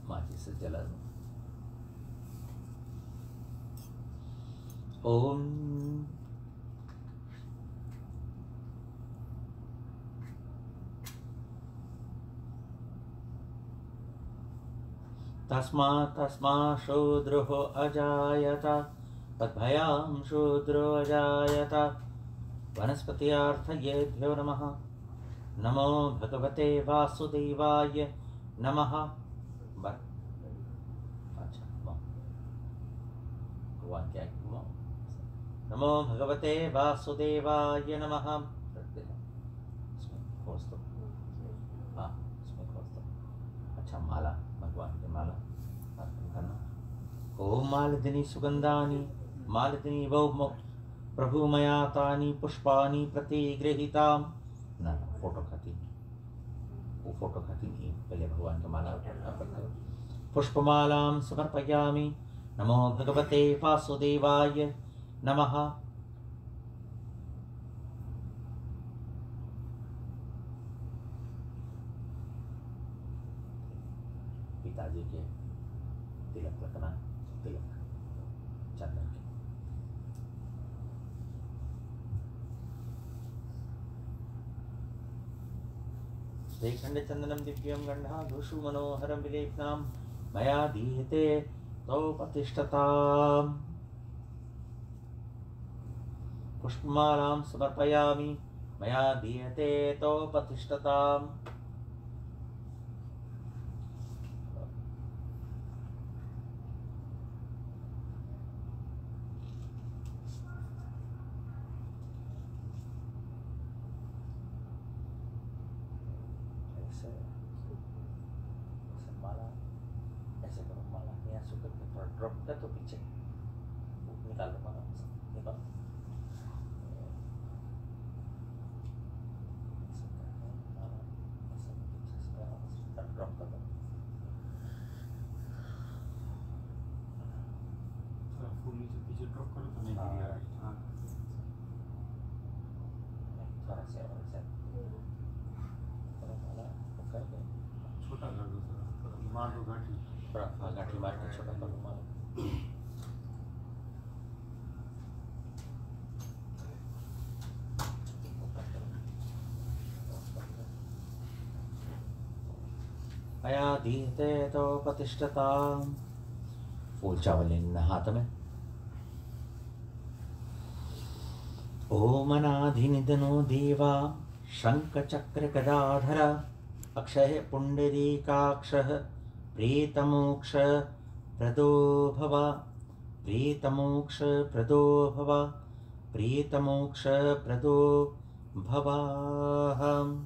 माचिस से जला दो। ओम तस्मा शूद्रो अजायत तद्भयां शूद्रो अजायत। वनस्पत्यार्थयेभ्यो नमः। नमो भगवते वासुदेवाय नमः। अच्छा भगवान क्या है? नमो भगवते वासुदेवाय नमः। इसमें खोज दो। हाँ इसमें खोज दो। अच्छा माला, भगवान की माला अर्पण करना। ओम मालदिनी सुगंधानि मालदिनी वो प्रभु मया तानि पुष्पानि प्रतिगृहीताम्। ना फोटो खाती, वो फोटो खाती नहीं, पहले भगवान का माला अर्पण करो। पुष्पमालां समर्पयामि। नमो भगवते वासुदेवाय नमः। पिताजी के तिलक लगना, तिलक चंदन के। श्रीखंड चंदनम दिव्यम गंधाधुषु मनोहरम विलेपनाम मया दीयते तौ प्रतिष्ठताम्। पुष्पमालां समर्पयामि। मया दीयते तौ प्रतिष्ठताम्। ड्रॉप कर तो पीछे निकाल लो, माला निकाल। ड्रॉप कर दो। फूल नीचे पीछे ड्रॉप करो तो नहीं गिरेगा। हाँ थोड़ा से और से माला कर दो। छोटा कर दो थोड़ा, मार दो गांठी। थोड़ा गांठी मार के छोटा कर दो माला। मया दीयते तो प्रतिष्ठताम्। फूल चावल लेना हाथ में। ओम अनाधिनिधनो देवा शंख चक्र गदाधर अक्षय पुंडरीकाक्षः प्रीतमोक्ष प्रदो भव। प्रीतमोक्ष प्रदो भव। प्रीतमोक्ष प्रदो भवाहम्।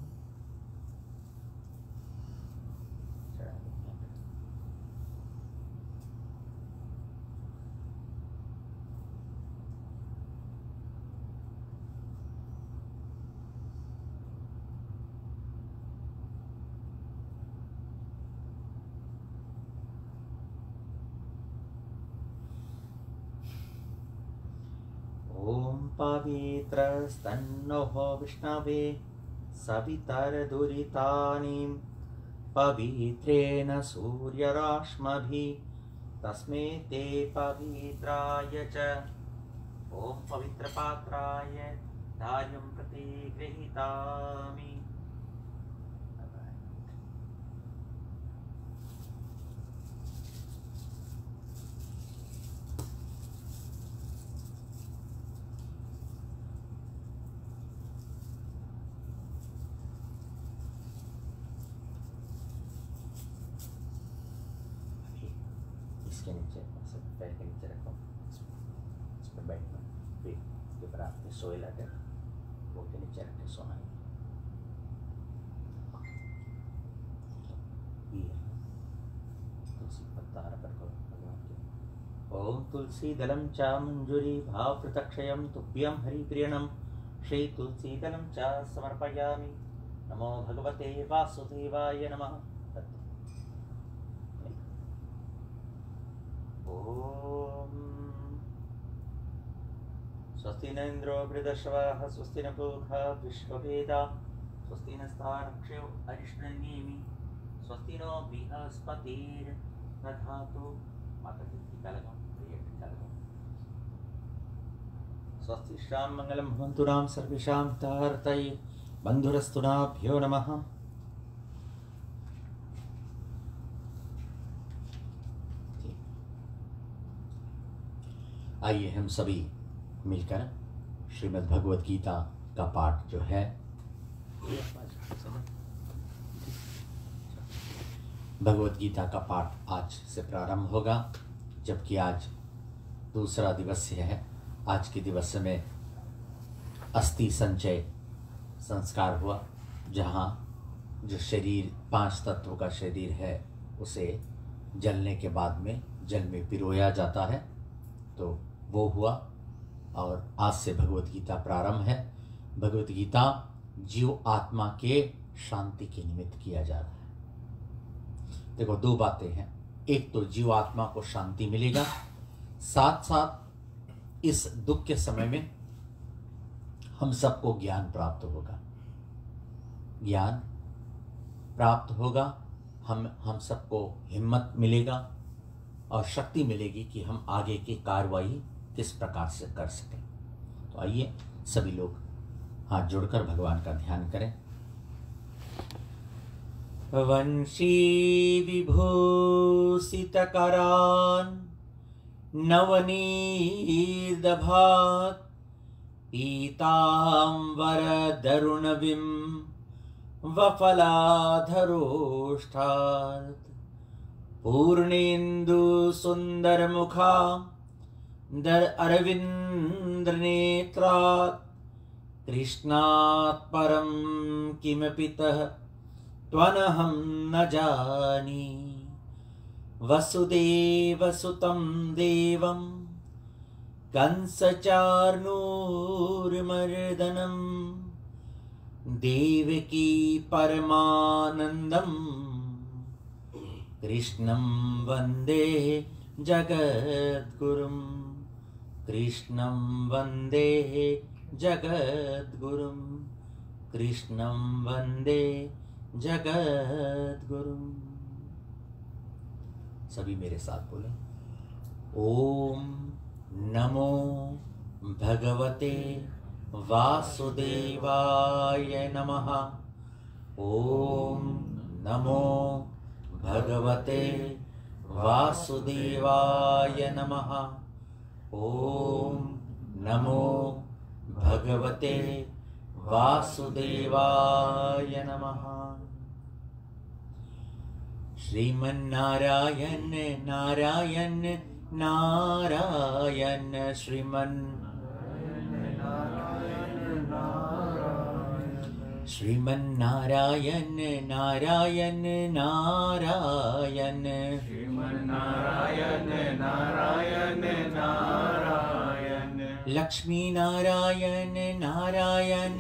ओम पवित्रस्तन्नोः विष्णवे सवितरदुरितानि पवित्रेण सूर्यरश्मिभिः तस्मै ते पवित्राय च। ओम पवित्रपात्राय धार्यं प्रतिगृहीतामि। इसके नीचे पैर के नीचे रखो, इस पर बैठना। पेट के ऊपर आपके सोए लगे, वो के नीचे रख के सोना है। तुलसी पत्ता अर्पण करो भगवान के। ओम तुलसी दलम च मंजूरी भाव प्रतक्षयम तुभ्यम हरिप्रियणम श्री तुलसी दलम च समर्पयामि। नमो भगवते वासुदेवाय नमः। ओम स्वस्ति न इंद्रो वृद्धश्रवाः स्वस्ति न पूर्वा विश्ववेदा स्वस्ति नस्तार्क्ष्यो अरिष्टनेमि स्वस्ति नो बृहस्पतिर्दधातु प्रधातु माता जी टीका लगाओ, भैया टीका लगाओ। स्वस्ति श्याम मंगलम भवन्तु नाम सर्वेषां तार्तये बन्धुरस्तु नाभ्यो नमः। आइए हम सभी मिलकर श्रीमद् भगवद गीता का पाठ जो है भगवद गीता का पाठ आज से प्रारंभ होगा, जबकि आज दूसरा दिवस है। आज के दिवस में अस्थि संचय संस्कार हुआ, जहाँ जो शरीर 5 तत्वों का शरीर है उसे जलने के बाद में जल में पिरोया जाता है, तो वो हुआ। और आज से भगवद गीता प्रारंभ है। भगवद गीता जीव आत्मा के शांति के निमित्त किया जा रहा है। देखो, 2 बातें हैं। एक तो जीव आत्मा को शांति मिलेगा, साथ साथ इस दुख के समय में हम सबको ज्ञान प्राप्त होगा। ज्ञान प्राप्त होगा, हम सबको हिम्मत मिलेगा और शक्ति मिलेगी कि हम आगे की कार्रवाई किस प्रकार से कर सकें। तो आइए सभी लोग हाथ जोड़कर भगवान का ध्यान करें। वंशी विभूषितकरान् नवनीर्दभात् पीताम्बरदरुणविं वफलाधरोष्ठात् पूर्णेन्दुसुन्दरमुखा अरविन्द्रनेत्रात् कृष्णात् परं किमपितः त्वनहं न जानी। वसुदेवसुतं देवं कंसचार्णूरमर्दनं देवकी परमानन्दं कृष्णं वन्दे जगद्गुरुं। कृष्णं वन्दे जगद्गुरुं। कृष्णं वन्दे जगद्गुरुं। सभी मेरे साथ बोलें। ओम नमो भगवते वासुदेवाय नमः। ओम नमो भगवते वासुदेवाय नमः। ओम नमो भगवते वासुदेवाय नमः। श्रीमन्नारायण नारायण नारायण श्रीमन्नारायण नारायण नारायण श्रीमन्नारायण नारायण नारायण लक्ष्मी नारायण नारायण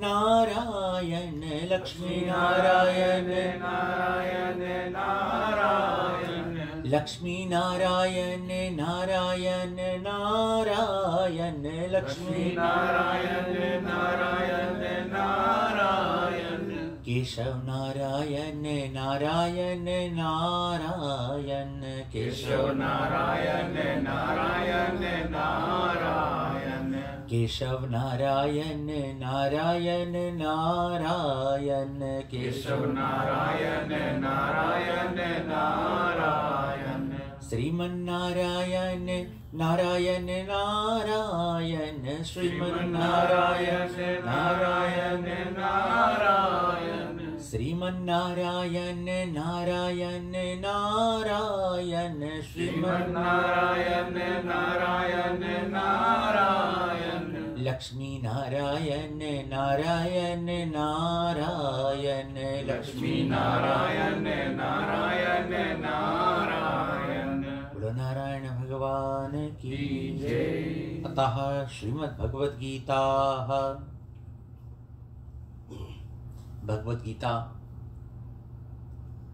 नारायण लक्ष्मी नारायण नारायण नारायण लक्ष्मी नारायण नारायण नारायण लक्ष्मी नारायण नारायण नारायण केशव नारायण नारायण नारायण केशव नारायण नारायण नारायण केशव नारायण नारायण नारायण केशव नारायण नारायण नारायण श्रीमन्नारायण नारायण नारायण श्रीमन्नारायण नारायण नारायण श्रीमन्नारायण नारायण नारायण श्रीमन्नारायण नारायण नारायण लक्ष्मी नारायण नारायण नारायण लक्ष्मी नारायण नारायण नारायण बोलो नारायण भगवान की जय। अतः श्रीमद् भगवद गीता भगवद गीता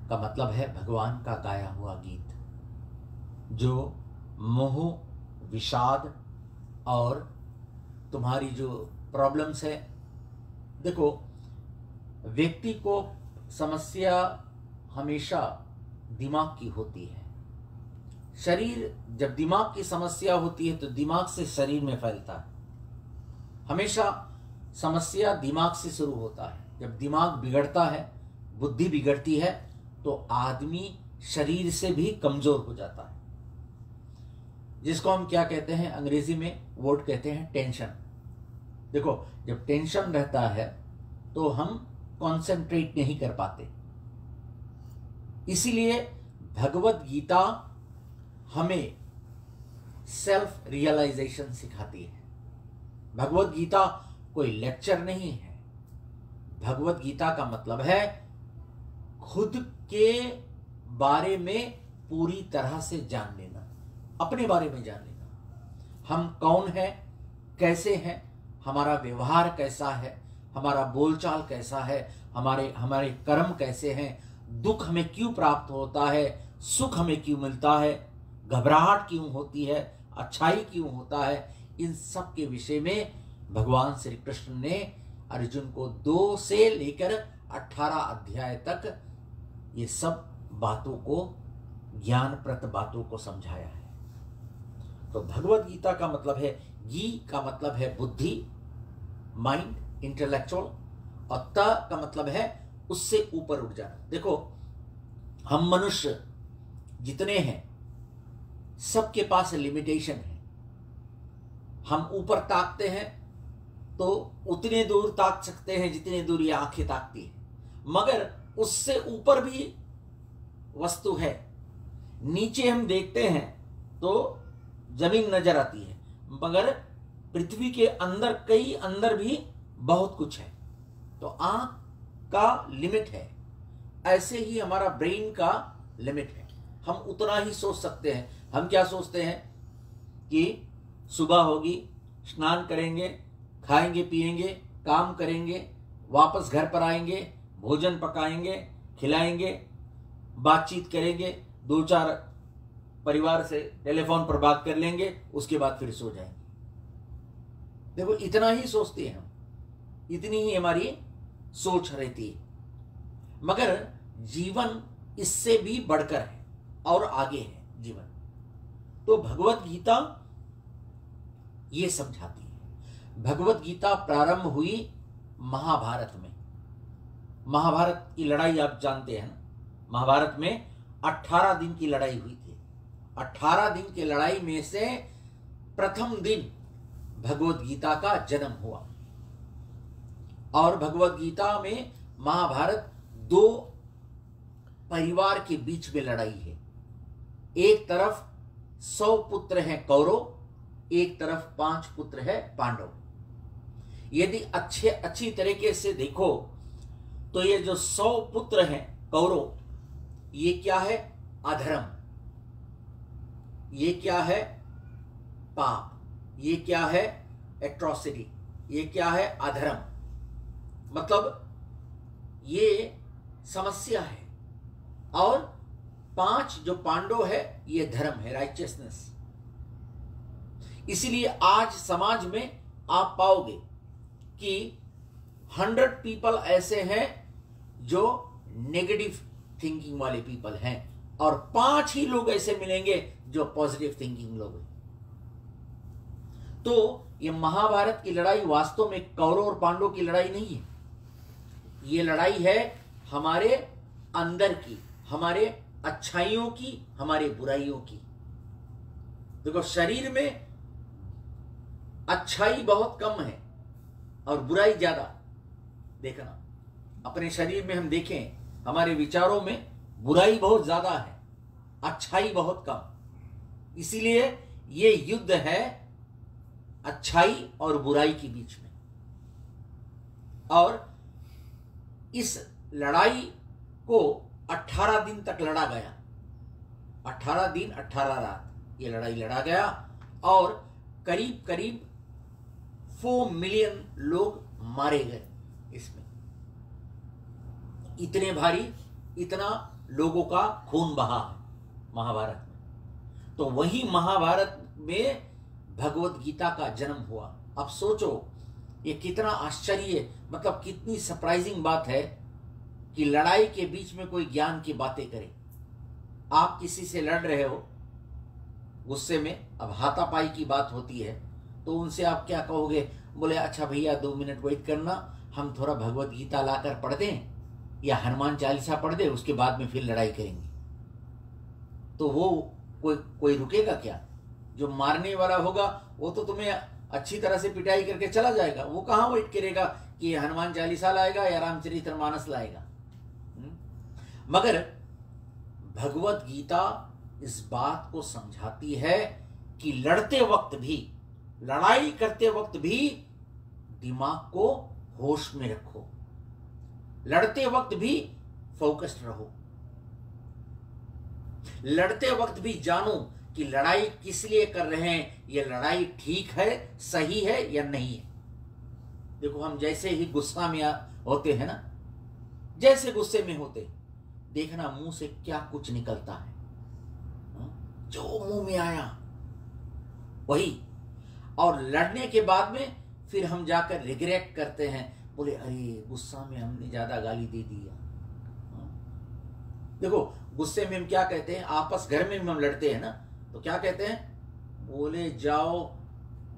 का मतलब है भगवान का गाया हुआ गीत, जो मोह विषाद और तुम्हारी जो प्रॉब्लम्स है। देखो, व्यक्ति को समस्या हमेशा दिमाग की होती है, शरीर, जब दिमाग की समस्या होती है तो दिमाग से शरीर में फैलता है। हमेशा समस्या दिमाग से शुरू होता है। जब दिमाग बिगड़ता है, बुद्धि बिगड़ती है, तो आदमी शरीर से भी कमजोर हो जाता है, जिसको हम क्या कहते हैं, अंग्रेजी में वर्ड कहते हैं टेंशन। देखो, जब टेंशन रहता है तो हम कंसंट्रेट नहीं कर पाते। इसीलिए भगवत गीता हमें सेल्फ रियलाइजेशन सिखाती है। भगवत गीता कोई लेक्चर नहीं है। भगवत गीता का मतलब है खुद के बारे में पूरी तरह से जान लेना, अपने बारे में जान लेना। हम कौन हैं, कैसे हैं, हमारा व्यवहार कैसा है, हमारा बोलचाल कैसा है, हमारे कर्म कैसे हैं, दुख हमें क्यों प्राप्त होता है, सुख हमें क्यों मिलता है, घबराहट क्यों होती है, अच्छाई क्यों होता है। इन सब के विषय में भगवान श्री कृष्ण ने अर्जुन को 2 से लेकर 18 अध्याय तक ये सब बातों को, ज्ञानप्रद बातों को समझाया है। तो भगवत गीता का मतलब है, गी का मतलब है बुद्धि, माइंड, इंटेलेक्चुअल, और त का मतलब है उससे ऊपर उठ जाना। देखो, हम मनुष्य जितने हैं सबके पास लिमिटेशन है। हम ऊपर ताकते हैं तो उतने दूर ताक सकते हैं जितने दूर ये आंखें ताकती है, मगर उससे ऊपर भी वस्तु है। नीचे हम देखते हैं तो जमीन नजर आती है, मगर पृथ्वी के अंदर, कई अंदर भी बहुत कुछ है। तो आंख का लिमिट है, ऐसे ही हमारा ब्रेन का लिमिट है। हम उतना ही सोच सकते हैं। हम क्या सोचते हैं कि सुबह होगी, स्नान करेंगे, खाएंगे पिएंगे, काम करेंगे, वापस घर पर आएंगे, भोजन पकाएंगे, खिलाएंगे, बातचीत करेंगे, 2-4 परिवार से टेलीफोन पर बात कर लेंगे, उसके बाद फिर सो जाएंगे। देखो, इतना ही सोचते हैं हम, इतनी ही हमारी सोच रहती है। मगर जीवन इससे भी बढ़कर है और आगे है जीवन। तो भगवत गीता ये समझाती है। भगवत गीता प्रारंभ हुई महाभारत में। महाभारत की लड़ाई आप जानते हैं ना। महाभारत में 18 दिन की लड़ाई हुई थी। 18 दिन की लड़ाई में से प्रथम दिन भगवत गीता का जन्म हुआ। और भगवत गीता में महाभारत 2 परिवार के बीच में लड़ाई है। एक तरफ 100 पुत्र हैं कौरव, एक तरफ 5 पुत्र है पांडव। यदि अच्छी तरीके से देखो तो ये जो 100 पुत्र हैं कौरव, ये क्या है? अधर्म। ये क्या है? पाप। ये क्या है? एट्रोसिटी। ये क्या है? अधर्म। मतलब ये समस्या है। और 5 जो पांडव है, ये धर्म है, राइचियसनेस। इसीलिए आज समाज में आप पाओगे कि 100 पीपल ऐसे हैं जो नेगेटिव थिंकिंग वाले पीपल हैं, और 5 ही लोग ऐसे मिलेंगे जो पॉजिटिव थिंकिंग लोग हैं। तो ये महाभारत की लड़ाई वास्तव में कौरव और पांडव की लड़ाई नहीं है। ये लड़ाई है हमारे अंदर की, हमारे अच्छाइयों की, हमारे बुराइयों की। देखो, शरीर में अच्छाई बहुत कम है और बुराई ज्यादा। देखना, अपने शरीर में हम देखें, हमारे विचारों में बुराई बहुत ज्यादा है, अच्छाई बहुत कम। इसीलिए ये युद्ध है अच्छाई और बुराई के बीच में। और इस लड़ाई को 18 दिन तक लड़ा गया। 18 दिन 18 रात ये लड़ाई लड़ा गया, और करीब करीब 4 मिलियन लोग मारे गए इसमें। इतने भारी, इतना लोगों का खून बहा है महाभारत में। तो वही महाभारत में भगवत गीता का जन्म हुआ। अब सोचो, ये कितना आश्चर्य, मतलब कितनी सरप्राइजिंग बात है कि लड़ाई के बीच में कोई ज्ञान की बातें करे। आप किसी से लड़ रहे हो, गुस्से में अब हाथापाई की बात होती है तो उनसे आप क्या कहोगे? बोले अच्छा भैया 2 मिनट वेट करना, हम थोड़ा भगवत गीता लाकर पढ़ दें या हनुमान चालीसा पढ़ दें, उसके बाद में फिर लड़ाई करेंगे। तो वो कोई रुकेगा क्या? जो मारने वाला होगा वो तो तुम्हें अच्छी तरह से पिटाई करके चला जाएगा, वो कहाँ वेट करेगा कि हनुमान चालीसा लाएगा या रामचरितमानस लाएगा। मगर भगवत गीता इस बात को समझाती है कि लड़ते वक्त भी, लड़ाई करते वक्त भी दिमाग को होश में रखो, लड़ते वक्त भी फोकस्ड रहो, लड़ते वक्त भी जानो कि लड़ाई किस लिए कर रहे हैं, ये लड़ाई ठीक है, सही है या नहीं है। देखो हम जैसे ही गुस्सा में होते हैं ना, जैसे गुस्से में होते, देखना मुंह से क्या कुछ निकलता है, जो मुंह में आया वही। और लड़ने के बाद में फिर हम जाकर रिग्रेट करते हैं, बोले अरे गुस्सा में हमने ज्यादा गाली दे दिया। देखो गुस्से में हम क्या कहते हैं, आपस घर में हम लड़ते हैं ना, तो क्या कहते हैं? बोले जाओ,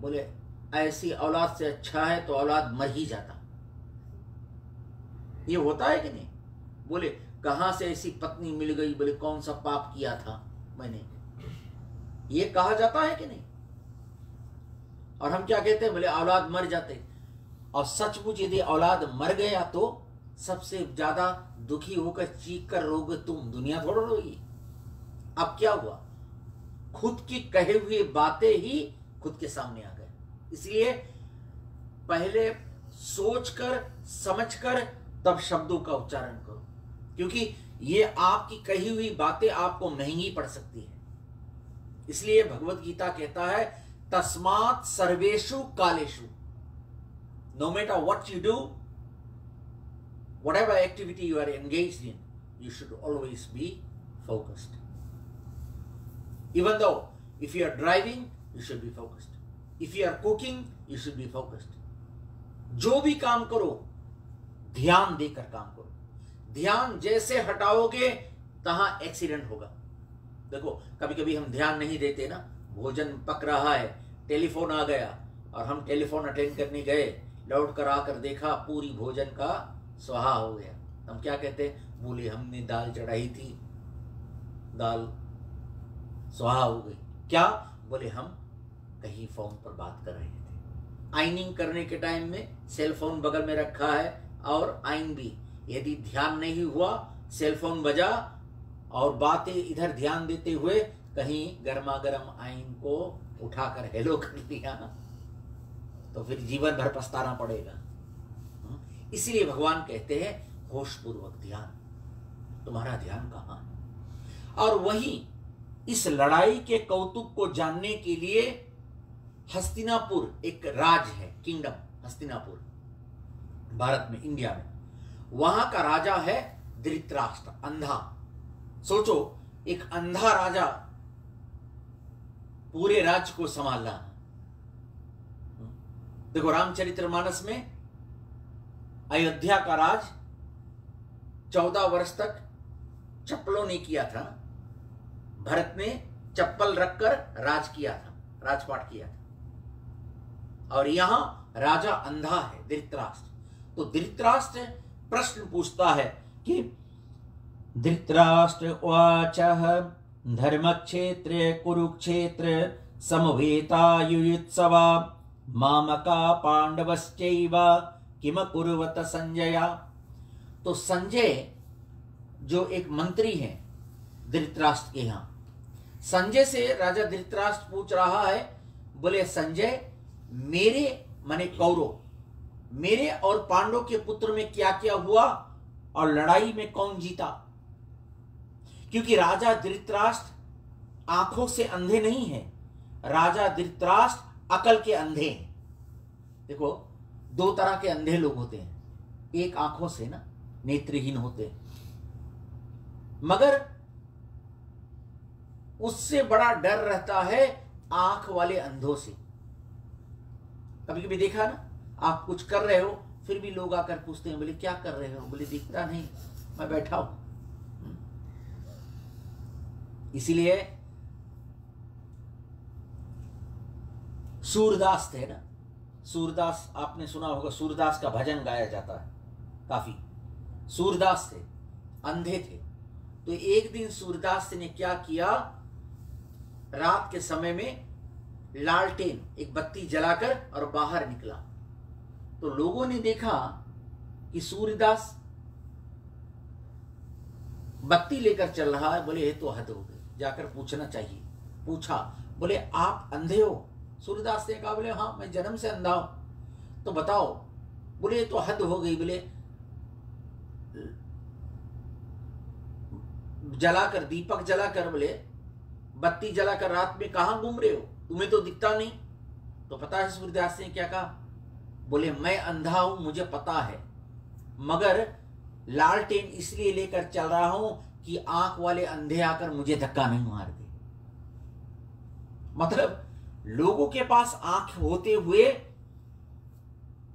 बोले ऐसी औलाद से अच्छा है तो औलाद मर ही जाता। ये होता है कि नहीं? बोले कहां से ऐसी पत्नी मिल गई, बोले कौन सा पाप किया था मैंने, ये कहा जाता है कि नहीं? और हम क्या कहते हैं? बोले औलाद मर जाते। और सचमुच यदि औलाद मर गया तो सबसे ज्यादा दुखी होकर चीख कर रोगे तुम, दुनिया थोड़ा रोगी। अब क्या हुआ? खुद की कहे हुए बातें ही खुद के सामने आ गए। इसलिए पहले सोचकर समझकर तब शब्दों का उच्चारण करो, क्योंकि ये आपकी कही हुई बातें आपको महंगी पड़ सकती है। इसलिए भगवत गीता कहता है तस्मात् सर्वेषु कालेषु, no matter what you do, whatever activity you are engaged in, you should always be focused. Even though if you are driving, you should be focused. If you are cooking, you should be focused. जो भी काम करो ध्यान देकर काम करो। ध्यान जैसे हटाओगे तहां एक्सीडेंट होगा। देखो कभी कभी हम ध्यान नहीं देते ना, भोजन पक रहा है, टेलीफोन आ गया और हम टेलीफोन अटेंड करने गए, लौट कर आकर देखा पूरी भोजन का स्वाहा हो गया। हम क्या कहते हैं? बोले हमने दाल चढ़ाई थी, दाल स्वाहा हो गई। क्या? बोले हम कहीं फोन पर बात कर रहे थे। आइनिंग करने के टाइम में सेल फोन बगल में रखा है और आइन भी, यदि ध्यान नहीं हुआ सेल फोन बजा और बातें इधर ध्यान देते हुए कहीं गर्मा गर्म आइन को उठाकर हेलो कर लिया तो फिर जीवन भर पछताना पड़ेगा। इसलिए भगवान कहते हैं होशपूर्वक ध्यान। तुम्हारा ध्यान कहां है? और वहीं इस लड़ाई के कौतुक को जानने के लिए हस्तिनापुर एक राज है, किंगडम हस्तिनापुर, भारत में, इंडिया में। वहां का राजा है धृतराष्ट्र, अंधा। सोचो एक अंधा राजा पूरे राज्य को संभालना। देखो रामचरितमानस में अयोध्या का राज 14 वर्ष तक चप्पलों ने किया था। भरत ने चप्पल रखकर राज किया था, राजपाट किया था। और यहां राजा अंधा है धृतराष्ट्र। तो धृतराष्ट्र प्रश्न पूछता है कि धृतराष्ट्र उवाचः धर्मक्षेत्रे कुरुक्षेत्र समवेतायुयुत्सवा मामका पांडवश्चैव किम कुर्वत संजय। तो संजय जो एक मंत्री हैं धृतराष्ट्र के यहां, संजय से राजा धृतराष्ट्र पूछ रहा है, बोले संजय मेरे माने कौरव, मेरे और पांडव के पुत्र में क्या क्या हुआ और लड़ाई में कौन जीता? क्योंकि राजा धृतराष्ट्र आंखों से अंधे नहीं है, राजा धृतराष्ट्र अकल के अंधे हैं। देखो 2 तरह के अंधे लोग होते हैं, एक आंखों से ना नेत्रहीन होते हैं, मगर उससे बड़ा डर रहता है आंख वाले अंधों से। कभी कभी देखा ना, आप कुछ कर रहे हो फिर भी लोग आकर पूछते हैं, बोले क्या कर रहे हो? बोले दिखता नहीं, मैं बैठा हूं। इसीलिए सूरदास थे ना, सूरदास आपने सुना होगा, सूरदास का भजन गाया जाता है काफी। सूरदास थे, अंधे थे। तो एक दिन सूरदास ने क्या किया, रात के समय में लालटेन एक बत्ती जलाकर और बाहर निकला। तो लोगों ने देखा कि सूरदास बत्ती लेकर चल रहा है। बोले ये तो हद हो गई, जाकर पूछना चाहिए। पूछा, बोले आप अंधे हो? सूरदास ने कहा, बोले हाँ मैं जन्म से अंधा हूं। तो बताओ, बोले ये तो हद हो गई। बोले जलाकर, दीपक जलाकर, बोले बत्ती जलाकर रात में कहां घूम रहे हो, तुम्हें तो दिखता नहीं। तो पता है सूरदास ने क्या कहा? बोले मैं अंधा हूं, मुझे पता है, मगर लालटेन इसलिए लेकर चल रहा हूं कि आंख वाले अंधे आकर मुझे धक्का नहीं मार दे। मतलब लोगों के पास आंख होते हुए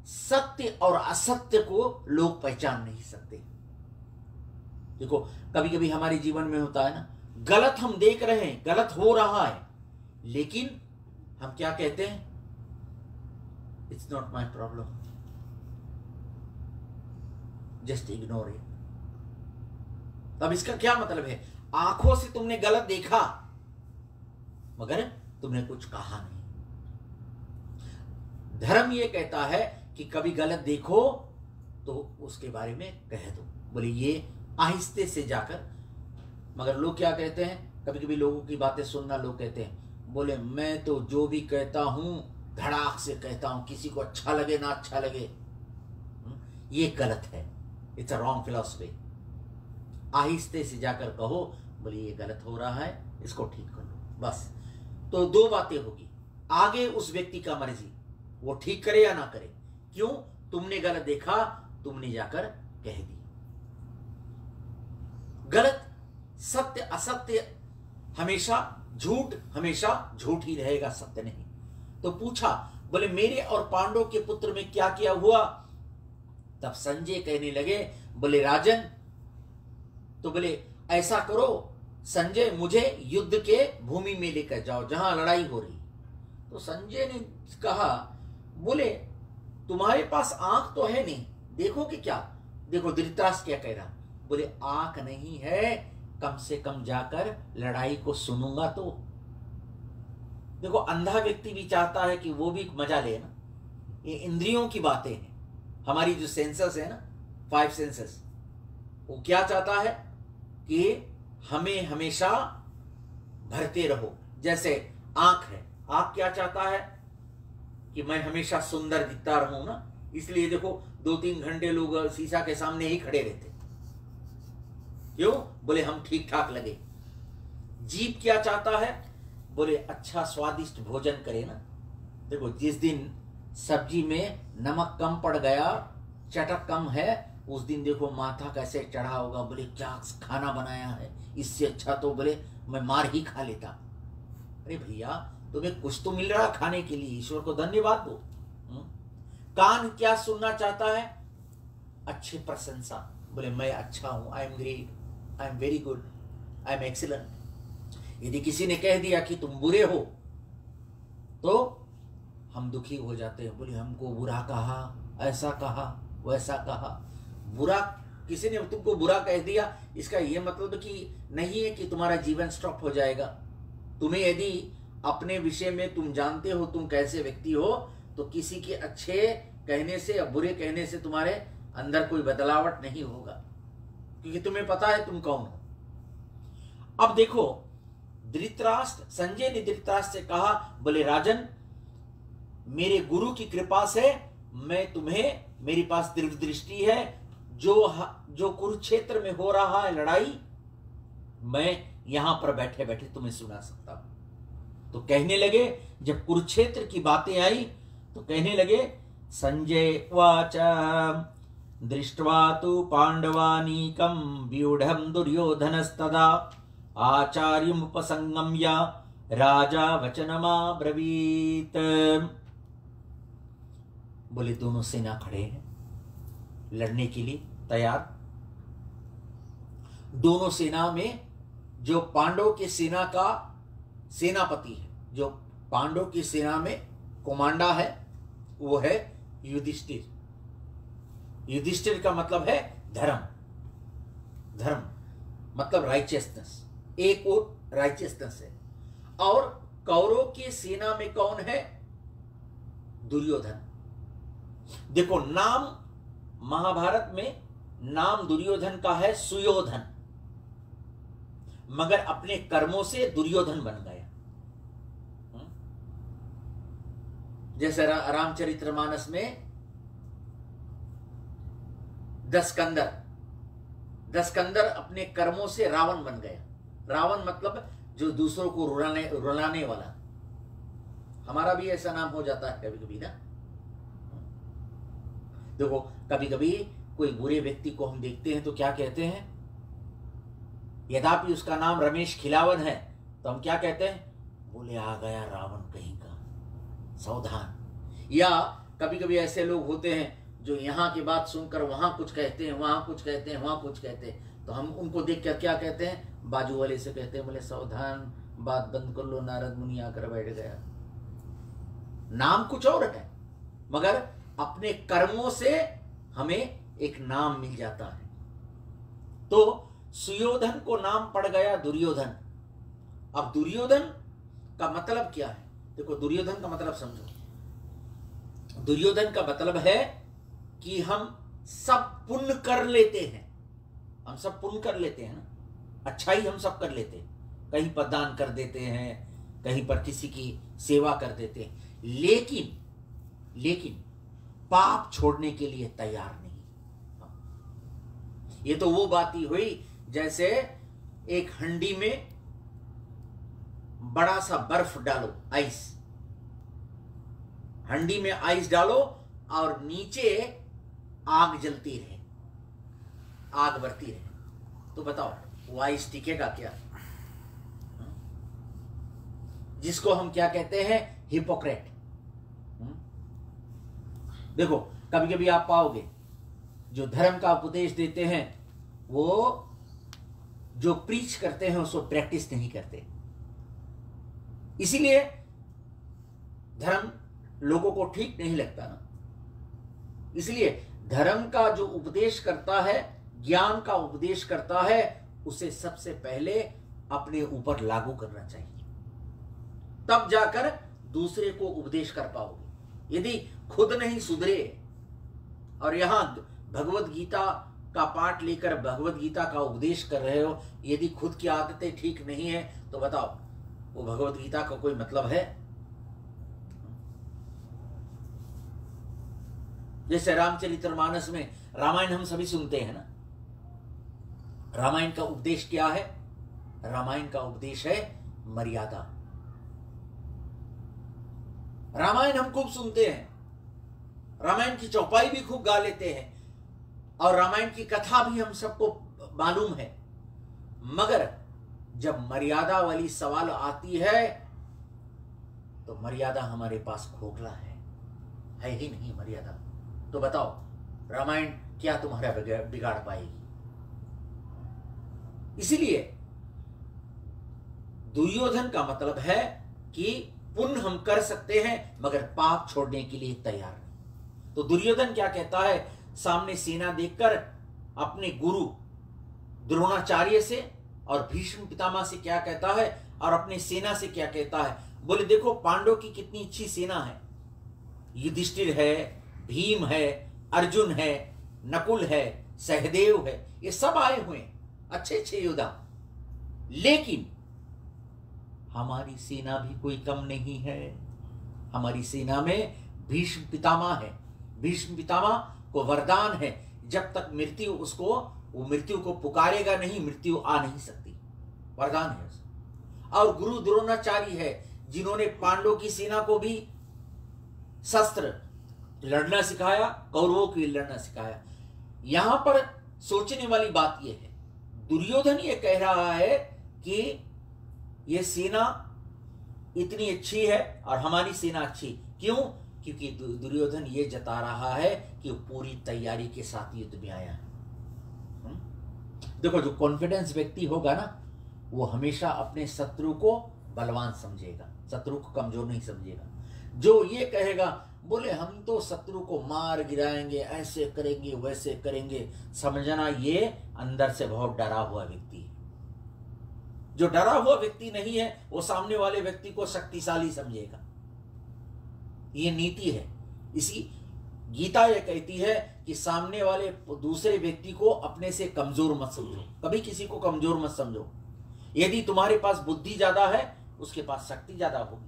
सत्य और असत्य को लोग पहचान नहीं सकते। देखो कभी कभी हमारे जीवन में होता है ना, गलत हम देख रहे हैं, गलत हो रहा है, लेकिन हम क्या कहते हैं? It's not my problem, just ignore it. अब इसका क्या मतलब है? आंखों से तुमने गलत देखा मगर तुमने कुछ कहा नहीं। धर्म यह कहता है कि कभी गलत देखो तो उसके बारे में कह दो। बोले ये आहिस्ते से जाकर, मगर लोग क्या कहते हैं, कभी कभी लोगों की बातें सुनना, लोग कहते हैं बोले मैं तो जो भी कहता हूं धड़ाक से कहता हूं, किसी को अच्छा लगे ना अच्छा लगे। ये गलत है, इट्स अ रॉन्ग फिलॉसफी। आहिस्ते से जाकर कहो, बोले ये गलत हो रहा है, इसको ठीक कर लो, बस। तो दो बातें होगी, आगे उस व्यक्ति का मर्जी, वो ठीक करे या ना करे। क्यों? तुमने गलत देखा, तुमने जाकर कह दी। गलत, सत्य असत्य हमेशा, झूठ हमेशा झूठ ही रहेगा, सत्य नहीं। तो पूछा, बोले मेरे और पांडव के पुत्र में क्या किया हुआ? तब संजय कहने लगे, बोले राजन, तो बोले ऐसा करो संजय, मुझे युद्ध के भूमि में लेकर जाओ जहां लड़ाई हो रही। तो संजय ने कहा, बोले तुम्हारे पास आंख तो है नहीं, देखो कि क्या? देखो धृतराष्ट्र क्या कह रहा, बोले आंख नहीं है, कम से कम जाकर लड़ाई को सुनूंगा तो। देखो अंधा व्यक्ति भी चाहता है कि वो भी मजा ले ना। ये इंद्रियों की बातें हैं, हमारी जो सेंसर्स है ना, 5 सेंसर्स, वो क्या चाहता है कि हमें हमेशा भरते रहो। जैसे आंख है, आंख क्या चाहता है कि मैं हमेशा सुंदर दिखता रहूं ना, इसलिए देखो 2-3 घंटे लोग शीशा के सामने ही खड़े रहते। क्यों? बोले हम ठीक ठाक लगे। जीभ क्या चाहता है? बोले अच्छा स्वादिष्ट भोजन करे ना। देखो जिस दिन सब्जी में नमक कम पड़ गया, चटक कम है, उस दिन देखो माथा कैसे चढ़ा होगा, बोले क्या खाना बनाया है, इससे अच्छा तो बोले मैं मार ही खा लेता। अरे भैया तुम्हें कुछ तो मिल रहा खाने के लिए, ईश्वर को धन्यवाद दो। कान क्या सुनना चाहता है? अच्छी प्रशंसा, बोले मैं अच्छा हूं, I am great, I am very good, I am excellent. यदि किसी ने कह दिया कि तुम बुरे हो तो हम दुखी हो जाते हैं, बोले हमको बुरा कहा, ऐसा कहा, वैसा कहा। बुरा, किसी ने तुमको बुरा कह दिया, इसका यह मतलब कि नहीं है कि तुम्हारा जीवन स्टॉप हो जाएगा। तुम्हें यदि अपने विषय में तुम जानते हो तुम कैसे व्यक्ति हो, तो किसी के अच्छे कहने से या बुरे कहने से तुम्हारे अंदर कोई बदलावट नहीं होगा, क्योंकि तुम्हें पता है तुम कौन हो। अब देखो धृतराष्ट्र, संजय ने धृतराष्ट्र से कहा, बोले राजन मेरे गुरु की कृपा से मैं तुम्हें, मेरे पास दीर्घ दृष्टि है, जो कुरुक्षेत्र में हो रहा है लड़ाई, मैं यहां पर बैठे बैठे तुम्हें सुना सकता हूं। तो कहने लगे, जब कुरुक्षेत्र की बातें आई तो कहने लगे, संजय वाच दृष्ट्वा तु पांडवानीकं व्यूढ़ं दुर्योधनस्तदा आचार्यमुपसंगम्य राजा वचनमाब्रवीत। बोले दोनों सेना खड़े हैं लड़ने के लिए तैयार। दोनों सेना में जो पांडव की सेना का सेनापति है, जो पांडव की सेना में कुमांडा है वो है युधिष्ठिर। युधिष्ठिर का मतलब है धर्म। धर्म मतलब राइचियसनेस, एक और राइचियसनेस है। और कौरव की सेना में कौन है? दुर्योधन। देखो नाम महाभारत में नाम दुर्योधन का है सुयोधन, मगर अपने कर्मों से दुर्योधन बन गया। जैसे रामचरितमानस में दशकंदर अपने कर्मों से रावण बन गया। रावण मतलब जो दूसरों को रुलाने वाला। हमारा भी ऐसा नाम हो जाता है कभी कभी ना। देखो कभी कभी कोई बुरे व्यक्ति को हम देखते हैं तो क्या कहते हैं, यद्यपि उसका नाम रमेश खिलावन है तो हम क्या कहते हैं, बोले आ गया रावण कहीं का, सावधान। या कभी कभी ऐसे लोग होते हैं जो यहाँ की बात सुनकर वहां कुछ कहते हैं, वहां कुछ कहते हैं, वहां कुछ कहते हैं, तो हम उनको देख कर क्या कहते हैं, बाजू वाले से कहते हैं, बोले सावधान, बात बंद कर लो, नारद मुनि आकर बैठ गया। नाम कुछ और है, मगर अपने कर्मों से हमें एक नाम मिल जाता है। तो सुयोधन को नाम पड़ गया दुर्योधन। अब दुर्योधन का मतलब क्या है? देखो दुर्योधन का मतलब समझो। दुर्योधन का मतलब है कि हम सब पुण्य कर लेते हैं। हम सब पुण्य कर लेते हैं ना, अच्छाई हम सब कर लेते हैं, कहीं पर दान कर देते हैं, कहीं पर किसी की सेवा कर देते हैं, लेकिन पाप छोड़ने के लिए तैयार नहीं। ये तो वो बात ही हुई जैसे एक हंडी में बड़ा सा बर्फ डालो, आइस, हंडी में आइस डालो और नीचे आग जलती रहे, आग बढ़ती रहे, तो बताओ वो आइस टिकेगा क्या? जिसको हम क्या कहते हैं, हिपोक्रेट। देखो कभी कभी आप पाओगे जो धर्म का उपदेश देते हैं वो जो प्रीच करते हैं उसको प्रैक्टिस नहीं करते, इसीलिए धर्म लोगों को ठीक नहीं लगता ना। इसलिए धर्म का जो उपदेश करता है, ज्ञान का उपदेश करता है, उसे सबसे पहले अपने ऊपर लागू करना चाहिए, तब जाकर दूसरे को उपदेश कर पाओगे। यदि खुद नहीं सुधरे और यहां भगवत गीता का पाठ लेकर भगवत गीता का उपदेश कर रहे हो, यदि खुद की आदतें ठीक नहीं है तो बताओ वो भगवत गीता का कोई मतलब है? जैसे रामचरितमानस में, रामायण हम सभी सुनते हैं ना, रामायण का उपदेश क्या है? रामायण का उपदेश है मर्यादा। रामायण हम खूब सुनते हैं, रामायण की चौपाई भी खूब गा लेते हैं और रामायण की कथा भी हम सबको मालूम है, मगर जब मर्यादा वाली सवाल आती है तो मर्यादा हमारे पास खोखला है ही नहीं मर्यादा। तो बताओ रामायण क्या तुम्हारा बिगाड़ पाएगी? इसीलिए दुर्योधन का मतलब है कि पुण्य हम कर सकते हैं मगर पाप छोड़ने के लिए तैयार नहीं। तो दुर्योधन क्या कहता है, सामने सेना देखकर अपने गुरु द्रोणाचार्य से और भीष्म पितामह से क्या कहता है और अपने सेना से क्या कहता है, बोले देखो पांडव की कितनी अच्छी सेना है, युधिष्ठिर है, भीम है, अर्जुन है, नकुल है, सहदेव है, ये सब आए हुए अच्छे अच्छे योद्धा, लेकिन हमारी सेना भी कोई कम नहीं है। हमारी सेना में भीष्म पितामह है, भीष्म पितामह को वरदान है, जब तक मृत्यु उसको, वो मृत्यु को पुकारेगा नहीं, मृत्यु आ नहीं सकती, वरदान है उसको। और गुरु द्रोणाचार्य है जिन्होंने पांडवों की सेना को भी शस्त्र लड़ना सिखाया, कौरवों की लड़ना सिखाया। यहां पर सोचने वाली बात यह है, दुर्योधन ये कह रहा है कि ये सेना इतनी अच्छी है और हमारी सेना अच्छी, क्यों? क्योंकि दुर्योधन ये जता रहा है कि वो पूरी तैयारी के साथ युद्ध में आया है। देखो जो कॉन्फिडेंस व्यक्ति होगा ना, वो हमेशा अपने शत्रु को बलवान समझेगा, शत्रु को कमजोर नहीं समझेगा। जो ये कहेगा बोले हम तो शत्रु को मार गिराएंगे, ऐसे करेंगे वैसे करेंगे, समझना ये अंदर से बहुत डरा हुआ व्यक्ति है। जो डरा हुआ व्यक्ति नहीं है वो सामने वाले व्यक्ति को शक्तिशाली समझेगा। ये नीति है। इसी गीता ये कहती है कि सामने वाले दूसरे व्यक्ति को अपने से कमजोर मत समझो, कभी किसी को कमजोर मत समझो। यदि तुम्हारे पास बुद्धि ज्यादा है उसके पास शक्ति ज्यादा होगी।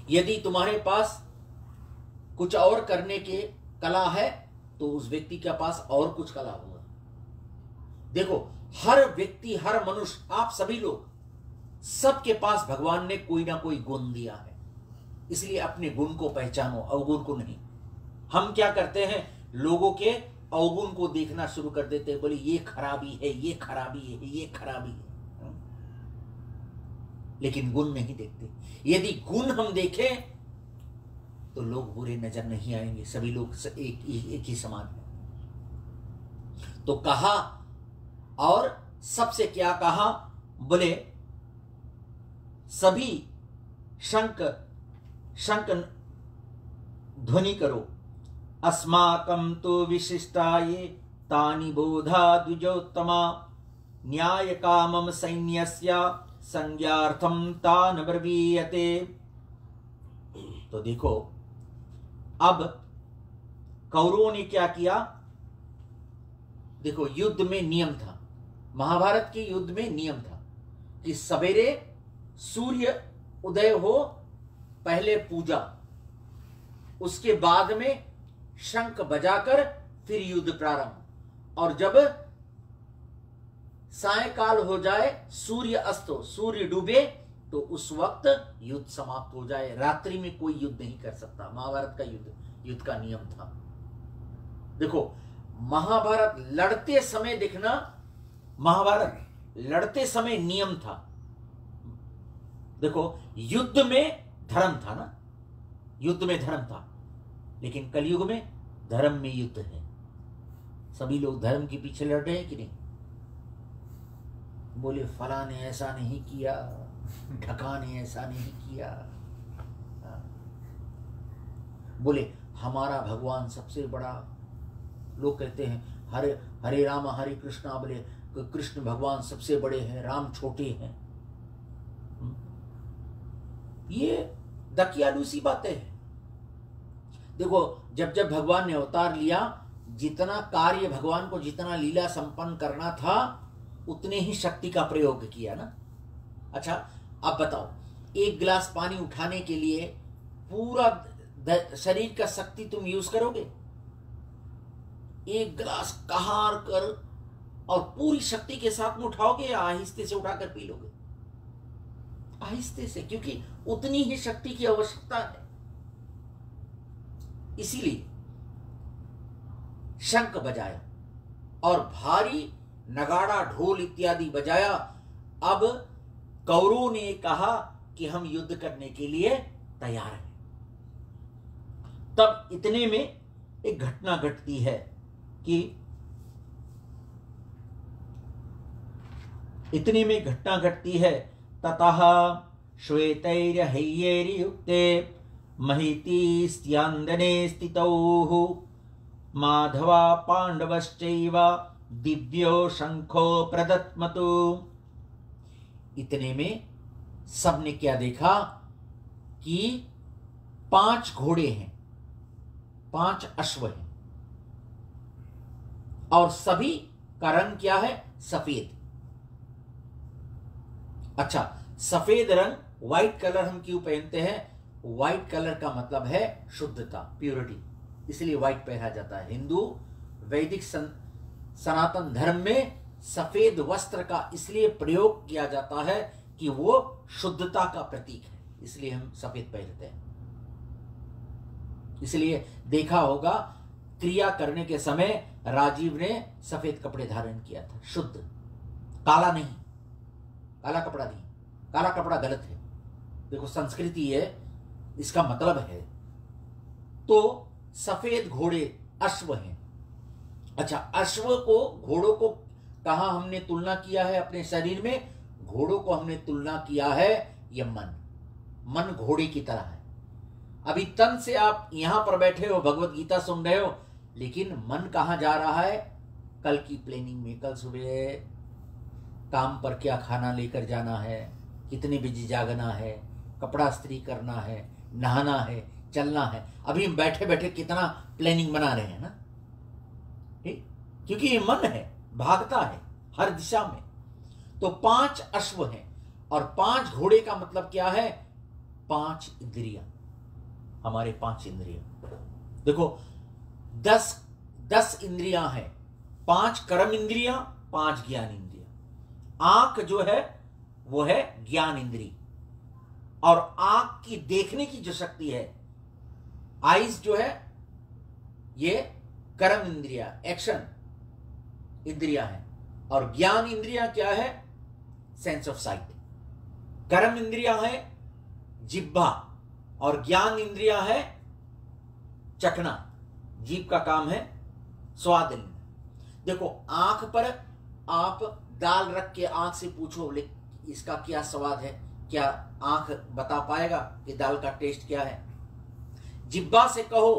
यदि तुम्हारे पास कुछ और करने के कला है तो उस व्यक्ति के पास और कुछ कला होगा। देखो हर व्यक्ति, हर मनुष्य, आप सभी लोग, सबके पास भगवान ने कोई ना कोई गुण दिया है। इसलिए अपने गुण को पहचानो, अवगुण को नहीं। हम क्या करते हैं, लोगों के अवगुण को देखना शुरू कर देते हैं, बोले ये खराबी है, ये खराबी है, ये खराबी है, लेकिन गुण नहीं देखते। यदि गुण हम देखें तो लोग बुरे नजर नहीं आएंगे, सभी लोग एक ही समान है। तो कहा, और सबसे क्या कहा, बोले सभी शंख ध्वनि करो, अस्माकं तो विशिष्टाये तानि बोधा द्विजोत्तमा, न्याय कामम सैन्यस्य संज्ञार्थम तान ब्रवीयते। तो देखो अब कौरवों ने क्या किया, देखो युद्ध में नियम था, महाभारत के युद्ध में नियम था कि सवेरे सूर्य उदय हो पहले पूजा, उसके बाद में शंख बजाकर फिर युद्ध प्रारंभ, और जब सायकाल हो जाए, सूर्य अस्त हो, सूर्य डूबे, तो उस वक्त युद्ध समाप्त हो जाए। रात्रि में कोई युद्ध नहीं कर सकता। महाभारत का युद्ध का नियम था। देखो महाभारत लड़ते समय, देखना महाभारत लड़ते समय नियम था। देखो युद्ध में धर्म था ना, युद्ध में धर्म था, लेकिन कलयुग में धर्म में युद्ध है। सभी लोग धर्म के पीछे लड़ रहे हैं कि नहीं? बोले फला ने ऐसा नहीं किया, ढका ने ऐसा नहीं किया, बोले हमारा भगवान सबसे बड़ा। लोग कहते हैं हरे राम हरे कृष्णा, बोले कृष्ण भगवान सबसे बड़े हैं, राम छोटे हैं। ये दकियालू सी बातें हैं। देखो जब जब भगवान ने अवतार लिया, जितना कार्य भगवान को, जितना लीला संपन्न करना था, उतने ही शक्ति का प्रयोग किया ना। अच्छा अब बताओ, एक गिलास पानी उठाने के लिए पूरा शरीर का शक्ति तुम यूज करोगे? एक गिलास कहार कर और पूरी शक्ति के साथ में उठाओगे, या आहिस्ते से उठाकर पी लोगे? आहिस्ते से, क्योंकि उतनी ही शक्ति की आवश्यकता है। इसीलिए शंख बजाया और भारी नगाड़ा ढोल इत्यादि बजाया। अब कौरवों ने कहा कि हम युद्ध करने के लिए तैयार हैं। तब इतने में एक घटना घटती है कि ततः श्वेतैर्हयैर्युक्ते महितीस्त्यान्दने स्थितौ माधवा पांडवश्चैव दिव्यो शंखो प्रदत्मतु। इतने में सबने क्या देखा कि 5 घोड़े हैं, 5 अश्व हैं, और सभी का रंग क्या है? सफेद। अच्छा, सफेद रंग, व्हाइट कलर हम क्यों पहनते हैं? व्हाइट कलर का मतलब है शुद्धता, प्योरिटी, इसलिए व्हाइट पहना जाता है। हिंदू वैदिक सनातन धर्म में सफेद वस्त्र का इसलिए प्रयोग किया जाता है कि वो शुद्धता का प्रतीक है, इसलिए हम सफेद पहनते हैं। इसलिए देखा होगा क्रिया करने के समय राजीव ने सफेद कपड़े धारण किया था, शुद्ध, काला नहीं, काला कपड़ा नहीं, काला कपड़ा गलत है। देखो संस्कृति है, इसका मतलब है। तो सफेद घोड़े अश्व हैं। अच्छा, अश्व को, घोड़ों को कहां हमने तुलना किया है अपने शरीर में? घोड़ों को हमने तुलना किया है, यह मन घोड़े की तरह है। अभी तन से आप यहां पर बैठे हो, भगवत गीता सुन रहे हो, लेकिन मन कहां जा रहा है? कल की प्लानिंग में, कल सुबह काम पर क्या खाना लेकर जाना है, कितने बजे जागना है, कपड़ा इस्त्री करना है, नहाना है, चलना है। अभी हम बैठे बैठे कितना प्लानिंग बना रहे हैं ना, ठीक? क्योंकि ये मन है, भागता है हर दिशा में। तो 5 अश्व हैं और 5 घोड़े का मतलब क्या है? 5 इंद्रियां, हमारे 5 इंद्रियां। देखो 10 इंद्रियां हैं, 5 कर्म इंद्रियां, 5 ज्ञान इंद्रियां। आंख जो है वो है ज्ञान इंद्री, और आंख की देखने की जो शक्ति है, आईज जो है, ये कर्म इंद्रिया, एक्शन इंद्रिया है। और ज्ञान इंद्रिया क्या है? Sense of site. कर्म इंद्रिया है जिह्वा, और ज्ञान इंद्रिया है चखना। जीभ का काम है स्वाद लेना। देखो आंख पर आप दाल रख के आंख से पूछो इसका क्या स्वाद है, क्या आंख बता पाएगा कि दाल का टेस्ट क्या है? जिह्वा से कहो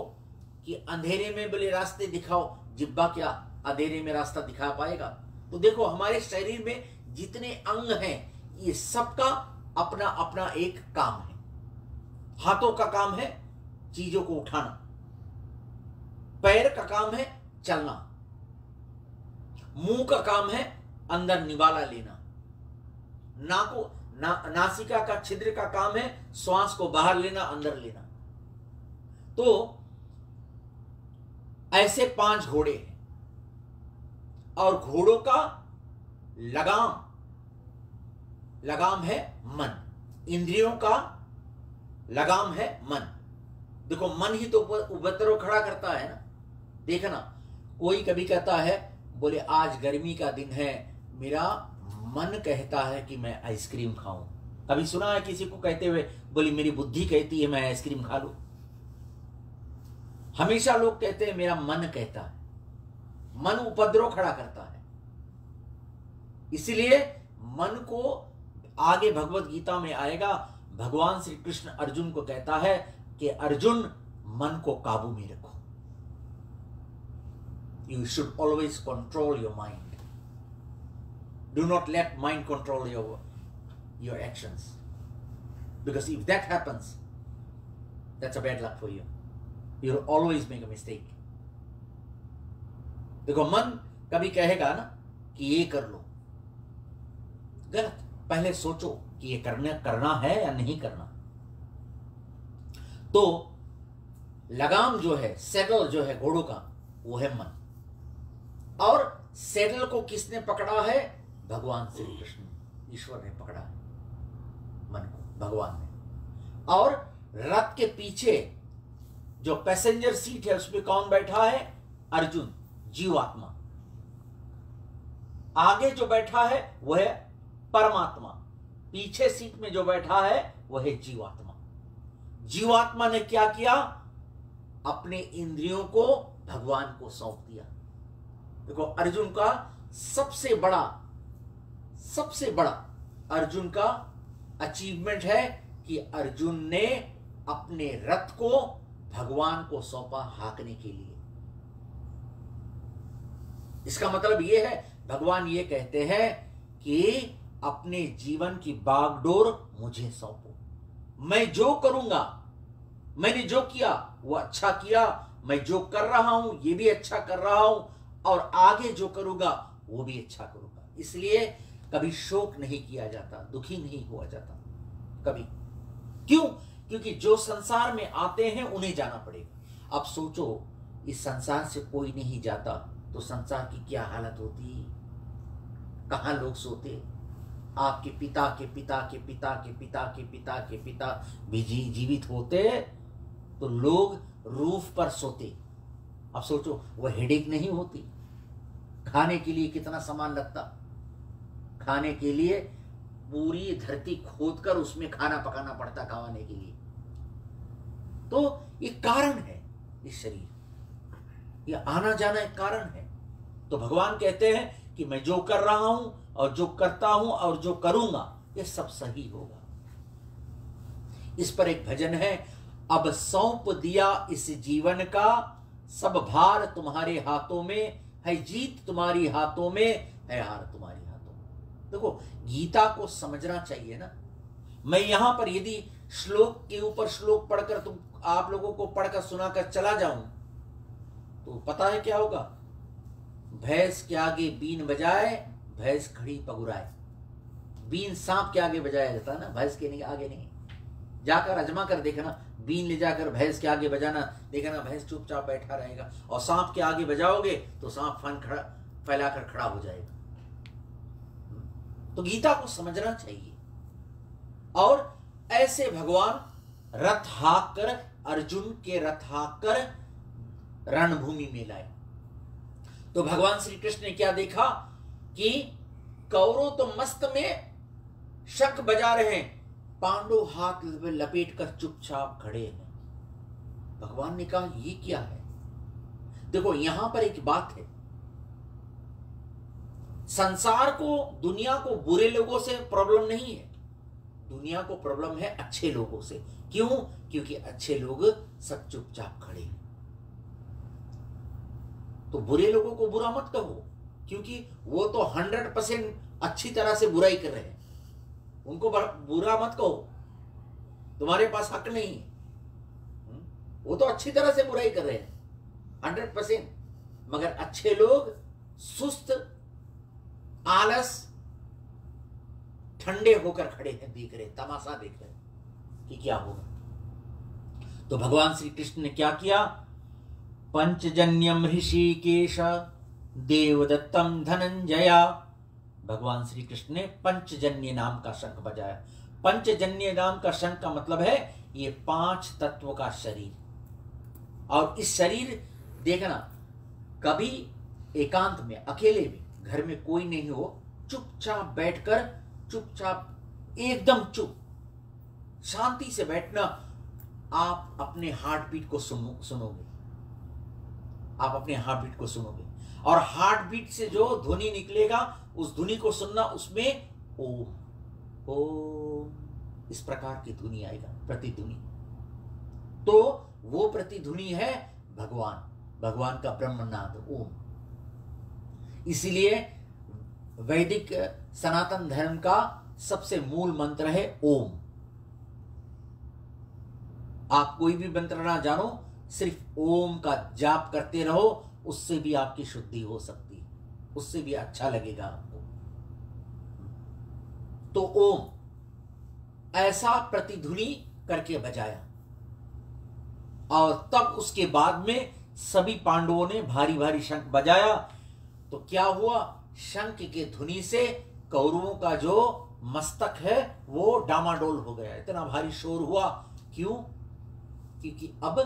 कि अंधेरे में बोले रास्ते दिखाओ, जिह्वा क्या अंधेरे में रास्ता दिखा पाएगा? तो देखो हमारे शरीर में जितने अंग हैं, ये सबका अपना अपना एक काम है। हाथों का काम है चीजों को उठाना, पैर का काम है चलना, मुंह का काम है अंदर निवाला लेना, नासिका का छिद्र का काम है श्वास को बाहर लेना, अंदर लेना। तो ऐसे 5 घोड़े हैं, और घोड़ों का लगाम है मन। इंद्रियों का लगाम है मन। देखो मन ही तो उपद्रव खड़ा करता है ना। देखना, कोई कभी कहता है बोले आज गर्मी का दिन है, मेरा मन कहता है कि मैं आइसक्रीम खाऊं। कभी सुना है किसी को कहते हुए बोली मेरी बुद्धि कहती है मैं आइसक्रीम खा लूं? हमेशा लोग कहते हैं मेरा मन कहता है। मन उपद्रव खड़ा करता है। इसलिए मन को आगे भगवत गीता में आएगा, भगवान श्री कृष्ण अर्जुन को कहता है कि अर्जुन मन को काबू में रखो। You should always control your mind. Do not let mind control your actions. Because if that happens, that's a bad luck for you. You'll always make a mistake. देखो मन कभी कहेगा ना कि ये कर लो, गलत। पहले सोचो कि ये करना है या नहीं करना। तो लगाम जो है, सैडल जो है घोड़ों का, वो है मन। और सैडल को किसने पकड़ा है? भगवान श्री कृष्ण, ईश्वर ने पकड़ा है मन को, भगवान ने। और रथ के पीछे जो पैसेंजर सीट है उसमें कौन बैठा है? अर्जुन, जीवात्मा। आगे जो बैठा है वह है परमात्मा, पीछे सीट में जो बैठा है वह है जीवात्मा। जीवात्मा ने क्या किया? अपने इंद्रियों को भगवान को सौंप दिया। देखो अर्जुन का सबसे बड़ा अर्जुन का अचीवमेंट है कि अर्जुन ने अपने रथ को भगवान को सौंपा हाँकने के लिए। इसका मतलब यह है, भगवान ये कहते हैं कि अपने जीवन की बागडोर मुझे सौंपो। मैं जो करूंगा, मैंने जो किया वो अच्छा किया, मैं जो कर रहा हूं ये भी अच्छा कर रहा हूं, और आगे जो करूंगा वो भी अच्छा करूंगा। इसलिए कभी शोक नहीं किया जाता, दुखी नहीं हुआ जाता कभी। क्यों? क्योंकि जो संसार में आते हैं उन्हें जाना पड़ेगा। अब सोचो, इस संसार से कोई नहीं जाता तो संसार की क्या हालत होती? कहां लोग सोते? आपके पिता के पिता के पिता के पिता के पिता के पिता भी जीवित होते तो लोग रूफ पर सोते। अब सोचो, वह हेडेक नहीं होती। खाने के लिए कितना सामान लगता, खाने के लिए पूरी धरती खोदकर उसमें खाना पकाना पड़ता खाने के लिए। तो ये कारण है, इस शरीर ये आना जाना एक कारण है। तो भगवान कहते हैं कि मैं जो कर रहा हूं और जो करता हूं और जो करूंगा ये सब सही होगा। इस पर एक भजन है, अब सौंप दिया इस जीवन का, सब भार तुम्हारे हाथों में है, जीत तुम्हारी हाथों में है, हार तुम्हारी हाथों में। देखो गीता को समझना चाहिए ना। मैं यहां पर यदि श्लोक के ऊपर श्लोक पढ़कर तुम आप लोगों को पढ़कर सुनाकर चला जाऊं तो पता है क्या होगा? भैंस के आगे बीन बजाए भैंस खड़ी पगुराए। बीन सांप के आगे बजाया जाता है ना, भैंस के नहीं, आगे नहीं। जाकर अजमा कर देखना, बीन ले जाकर भैंस के आगे बजाना, देखना भैंस चुपचाप बैठा रहेगा, और सांप के आगे बजाओगे तो सांप फन खड़ा फैलाकर खड़ा हो जाएगा। तो गीता को समझना चाहिए। और ऐसे भगवान रथ हाँक कर, अर्जुन के रथ हाँक कर रणभूमि में लाए। तो भगवान श्री कृष्ण ने क्या देखा कि कौरव तो मस्त में शंख बजा रहे हैं, पांडव हाथ में लपेट कर चुपचाप खड़े हैं। भगवान ने कहा ये क्या है? देखो यहां पर एक बात है, संसार को, दुनिया को बुरे लोगों से प्रॉब्लम नहीं है, दुनिया को प्रॉब्लम है अच्छे लोगों से। क्यों? क्योंकि अच्छे लोग सब चुपचाप खड़े हैं। तो बुरे लोगों को बुरा मत कहो, क्योंकि वो तो 100% अच्छी तरह से बुराई कर रहे हैं। उनको बुरा मत कहो, तुम्हारे पास हक नहीं है। वो तो अच्छी तरह से बुराई कर रहे हैं 100%, मगर अच्छे लोग सुस्त, आलस, ठंडे होकर खड़े हैं, देख रहे, तमाशा देख रहे कि क्या होगा। तो भगवान श्री कृष्ण ने क्या किया? पंचजन्यम ऋषिकेश देवदत्तम धनंजया। भगवान श्री कृष्ण ने पंचजन्य नाम का शंख बजाया। पंचजन्य नाम का शंख का मतलब है ये 5 तत्व का शरीर। और इस शरीर देखना, कभी एकांत में, अकेले में, घर में कोई नहीं हो, चुपचाप बैठकर, चुपचाप एकदम चुप, शांति से बैठना, आप अपने हार्ट बीट को सुनोगे। आप अपने हार्ट बीट को सुनोगे, और हार्ट बीट से जो ध्वनि निकलेगा उस ध्वनि को सुनना, उसमें ओम ओम इस प्रकार की ध्वनि आएगा, प्रतिध्वनि। तो वो प्रतिध्वनि है भगवान, भगवान का ब्रह्मनाद ओम। इसीलिए वैदिक सनातन धर्म का सबसे मूल मंत्र है ओम। आप कोई भी मंत्र ना जानो, सिर्फ ओम का जाप करते रहो, उससे भी आपकी शुद्धि हो सकती है, उससे भी अच्छा लगेगा आपको। तो ओम ऐसा प्रतिध्वनि करके बजाया, और तब उसके बाद में सभी पांडवों ने भारी भारी शंख बजाया। तो क्या हुआ? शंख के ध्वनि से कौरवों का जो मस्तक है वो डामाडोल हो गया, इतना भारी शोर हुआ। क्यों? क्योंकि अब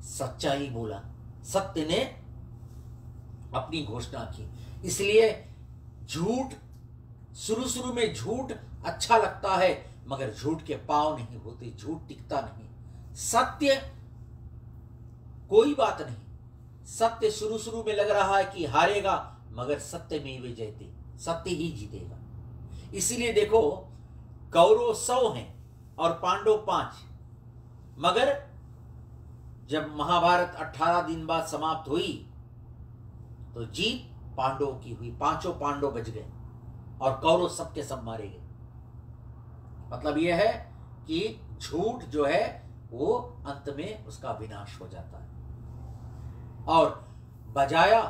सच्चाई बोला, सत्य ने अपनी घोषणा की। इसलिए झूठ, शुरू में झूठ अच्छा लगता है, मगर झूठ के पांव नहीं होते, झूठ टिकता नहीं। सत्य कोई बात नहीं, सत्य शुरू में लग रहा है कि हारेगा, मगर सत्य में वे जयते, सत्य ही जीतेगा। इसीलिए देखो, कौरव 100 हैं और पांडव 5, मगर जब महाभारत 18 दिन बाद समाप्त हुई तो जीत पांडवों की हुई, 5 पांडव बच गए और कौरव सबके सब मारे गए। मतलब यह है कि झूठ जो है वो अंत में उसका विनाश हो जाता है। और बजाया,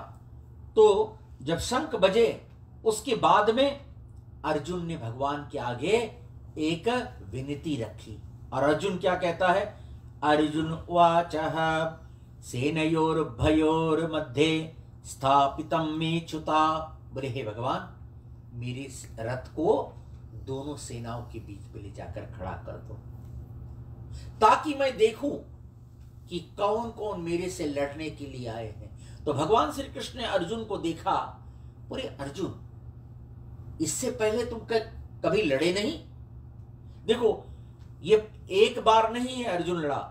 तो जब शंख बजे उसके बाद में अर्जुन ने भगवान के आगे एक विनती रखी। और अर्जुन क्या कहता है? अर्जुन उवाचः सेनयोर्भयोर मध्ये स्थापितम मे च्युता। बोले हे भगवान, मेरे इस रथ को दोनों सेनाओं के बीच पे ले जाकर खड़ा कर दो, ताकि मैं देखूं कि कौन कौन मेरे से लड़ने के लिए आए हैं। तो भगवान श्री कृष्ण ने अर्जुन को देखा, बोले अर्जुन, इससे पहले तुम कभी लड़े नहीं? देखो, ये एक बार नहीं है अर्जुन लड़ा,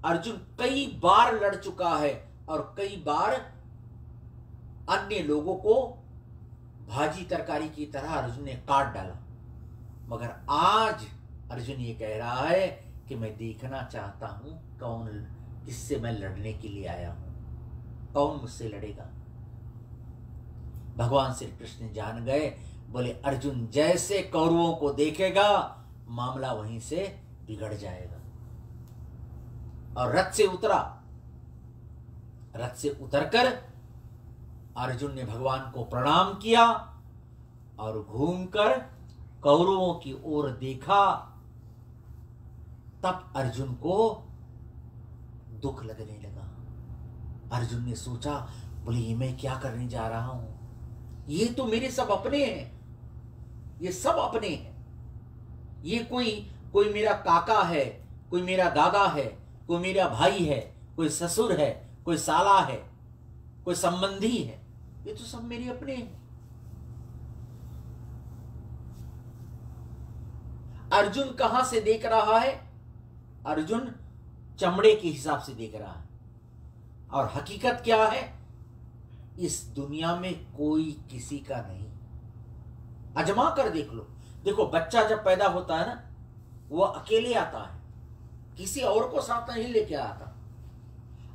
अर्जुन कई बार लड़ चुका है, और कई बार अन्य लोगों को भाजी तरकारी की तरह अर्जुन ने काट डाला। मगर आज अर्जुन ये कह रहा है कि मैं देखना चाहता हूं किससे मैं लड़ने के लिए आया हूं, कौन मुझसे लड़ेगा। भगवान श्री कृष्ण जान गए, बोले अर्जुन जैसे कौरवों को देखेगा मामला वहीं से बिगड़ जाएगा। और रथ से उतरा, रथ से उतरकर अर्जुन ने भगवान को प्रणाम किया और घूमकर कौरवों की ओर देखा। तब अर्जुन को दुख लगने लगा। अर्जुन ने सोचा, बोले ये मैं क्या करने जा रहा हूं, ये तो मेरे सब अपने हैं, ये सब अपने हैं। ये कोई मेरा काका है, कोई मेरा दादा है, कोई मेरा भाई है, कोई ससुर है, कोई साला है, कोई संबंधी है, ये तो सब मेरे अपने हैं। अर्जुन कहां से देख रहा है? अर्जुन चमड़े के हिसाब से देख रहा है। और हकीकत क्या है? इस दुनिया में कोई किसी का नहीं। अजमा कर देख लो। देखो बच्चा जब पैदा होता है ना, वो अकेले आता है, किसी और को साथ नहीं लेके आता।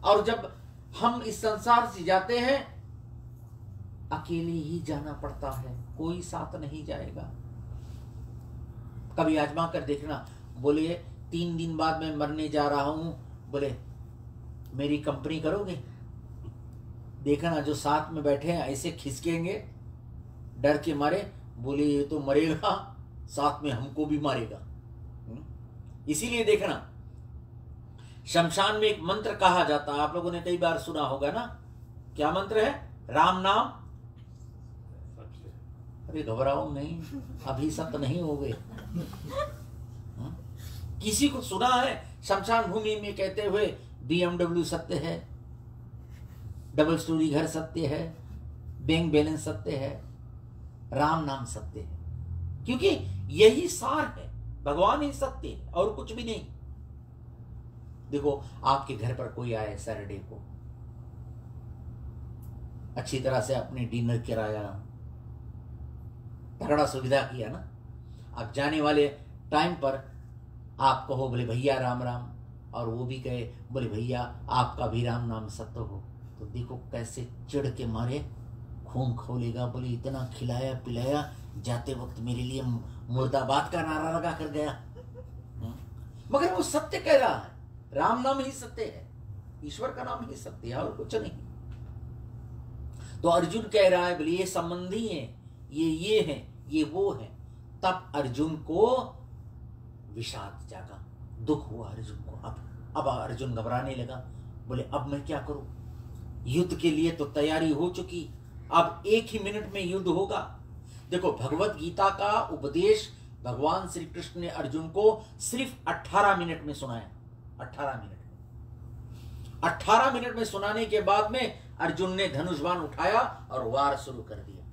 और जब हम इस संसार से जाते हैं अकेले ही जाना पड़ता है, कोई साथ नहीं जाएगा। कभी आजमा कर देखना। बोले 3 दिन बाद मैं मरने जा रहा हूं, बोले मेरी कंपनी करोगे? देखना जो साथ में बैठे हैं ऐसे खिसकेंगे डर के मारे, बोले ये तो मरेगा, साथ में हमको भी मारेगा। इसीलिए देखना शमशान में एक मंत्र कहा जाता है, आप लोगों ने कई बार सुना होगा ना। क्या मंत्र है? राम नाम। अरे घबराओ नहीं, अभी सत्य नहीं हो गए। किसी को सुना है शमशान भूमि में कहते हुए BMW सत्य है, डबल स्टोरी घर सत्य है, बैंक बैलेंस सत्य है, राम नाम सत्य है? क्योंकि यही सार है, भगवान ही सत्य है और कुछ भी नहीं। देखो आपके घर पर कोई आए सैटरडे को, अच्छी तरह से अपने डिनर कराया, तगड़ा सुविधा किया ना। अब जाने वाले टाइम पर आप कहो बोले भैया राम राम, और वो भी कहे बोले भैया आपका भी राम नाम सत्य हो, तो देखो कैसे चिढ़ के मारे खून खोलेगा। बोले इतना खिलाया पिलाया, जाते वक्त मेरे लिए मुर्दाबाद का नारा लगा कर गया। मगर वो सत्य कह रहा है, राम नाम ही सत्य है, ईश्वर का नाम ही सत्य है और कुछ नहीं। तो अर्जुन कह रहा है बोले ये संबंधी है, ये है, ये वो है। तब अर्जुन को विषाद जागा, दुख हुआ अर्जुन को। अब अर्जुन घबराने लगा। बोले अब मैं क्या करूं? युद्ध के लिए तो तैयारी हो चुकी, अब 1 ही मिनट में युद्ध होगा। देखो भगवत गीता का उपदेश भगवान श्री कृष्ण ने अर्जुन को सिर्फ 18 मिनट में सुनाया। 18 मिनट में सुनाने के बाद में अर्जुन ने धनुष बाण उठाया और वार शुरू कर दिया।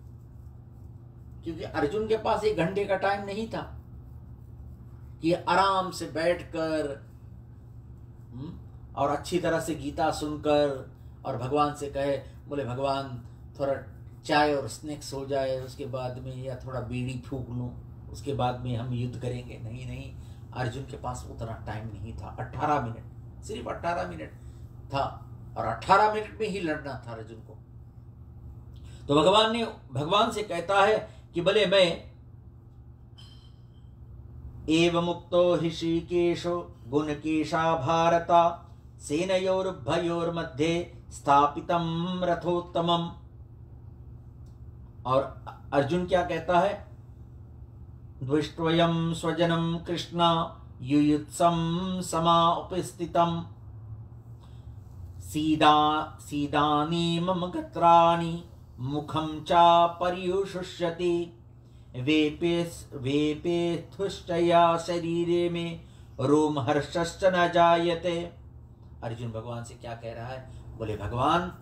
क्योंकि अर्जुन के पास 1 घंटे का टाइम नहीं था कि आराम से बैठकर और अच्छी तरह से गीता सुनकर और भगवान से कहे बोले भगवान थोड़ा चाय और स्नैक्स हो जाए उसके बाद में, या थोड़ा बीड़ी फूंक लूं उसके बाद में हम युद्ध करेंगे। नहीं नहीं, अर्जुन के पास उतना टाइम नहीं था। 18 मिनट, सिर्फ 18 मिनट था और 18 मिनट में ही लड़ना था अर्जुन को। तो भगवान से कहता है कि भले मैं एवं मुक्तो ऋषिकेशो गुणकेशा भारता सेनयोर्भयोर्मध्ये स्थापितम रथोत्तमम। और अर्जुन क्या कहता है? द्विष्ट्वयं स्वजनम कृष्ण युयुत्सम समा उपस्थितम सीदानी मम गत्राणि मुखम चा पर्युषुष्यति वेपेथुष्टया शरीरे में रोम हर्षश्च न जायते। अर्जुन भगवान से क्या कह रहा है? बोले भगवान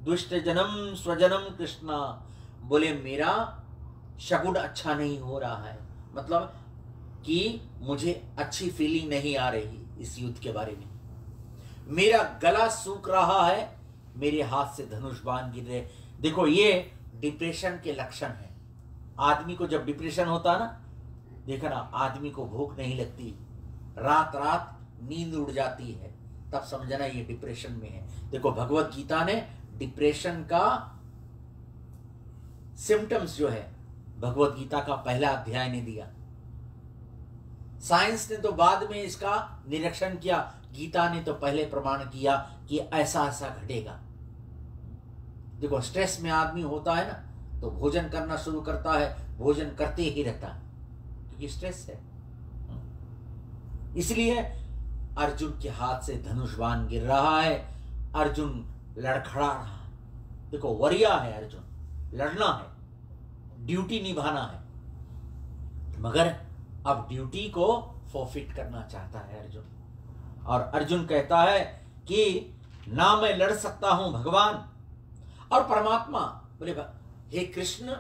दुष्ट जन्म स्वजनम कृष्णा, बोले मेरा शगुन अच्छा नहीं हो रहा है, मतलब कि मुझे अच्छी फीलिंग नहीं आ रही इस युद्ध के बारे में। मेरा गला सूख रहा है, मेरे हाथ से धनुष बाण गिर रहे। देखो ये डिप्रेशन के लक्षण है। आदमी को जब डिप्रेशन होता है ना, देखा ना, आदमी को भूख नहीं लगती, रात रात नींद उड़ जाती है, तब समझना ये डिप्रेशन में है। देखो भगवत गीता ने डिप्रेशन का सिम्टम्स जो है भगवत गीता का पहला अध्याय ने दिया। साइंस ने तो बाद में इसका निरीक्षण किया, गीता ने तो पहले प्रमाण किया कि ऐसा ऐसा घटेगा। देखो स्ट्रेस में आदमी होता है ना, तो भोजन करना शुरू करता है, भोजन करते ही रहता है, क्योंकि स्ट्रेस है। इसलिए अर्जुन के हाथ से धनुष बाण गिर रहा है, अर्जुन लड़खड़ा रहा है। देखो वरिया है अर्जुन, लड़ना है, ड्यूटी निभाना है, मगर अब ड्यूटी को फॉरफिट करना चाहता है अर्जुन। और अर्जुन कहता है कि ना मैं लड़ सकता हूं भगवान। और परमात्मा बोले हे कृष्ण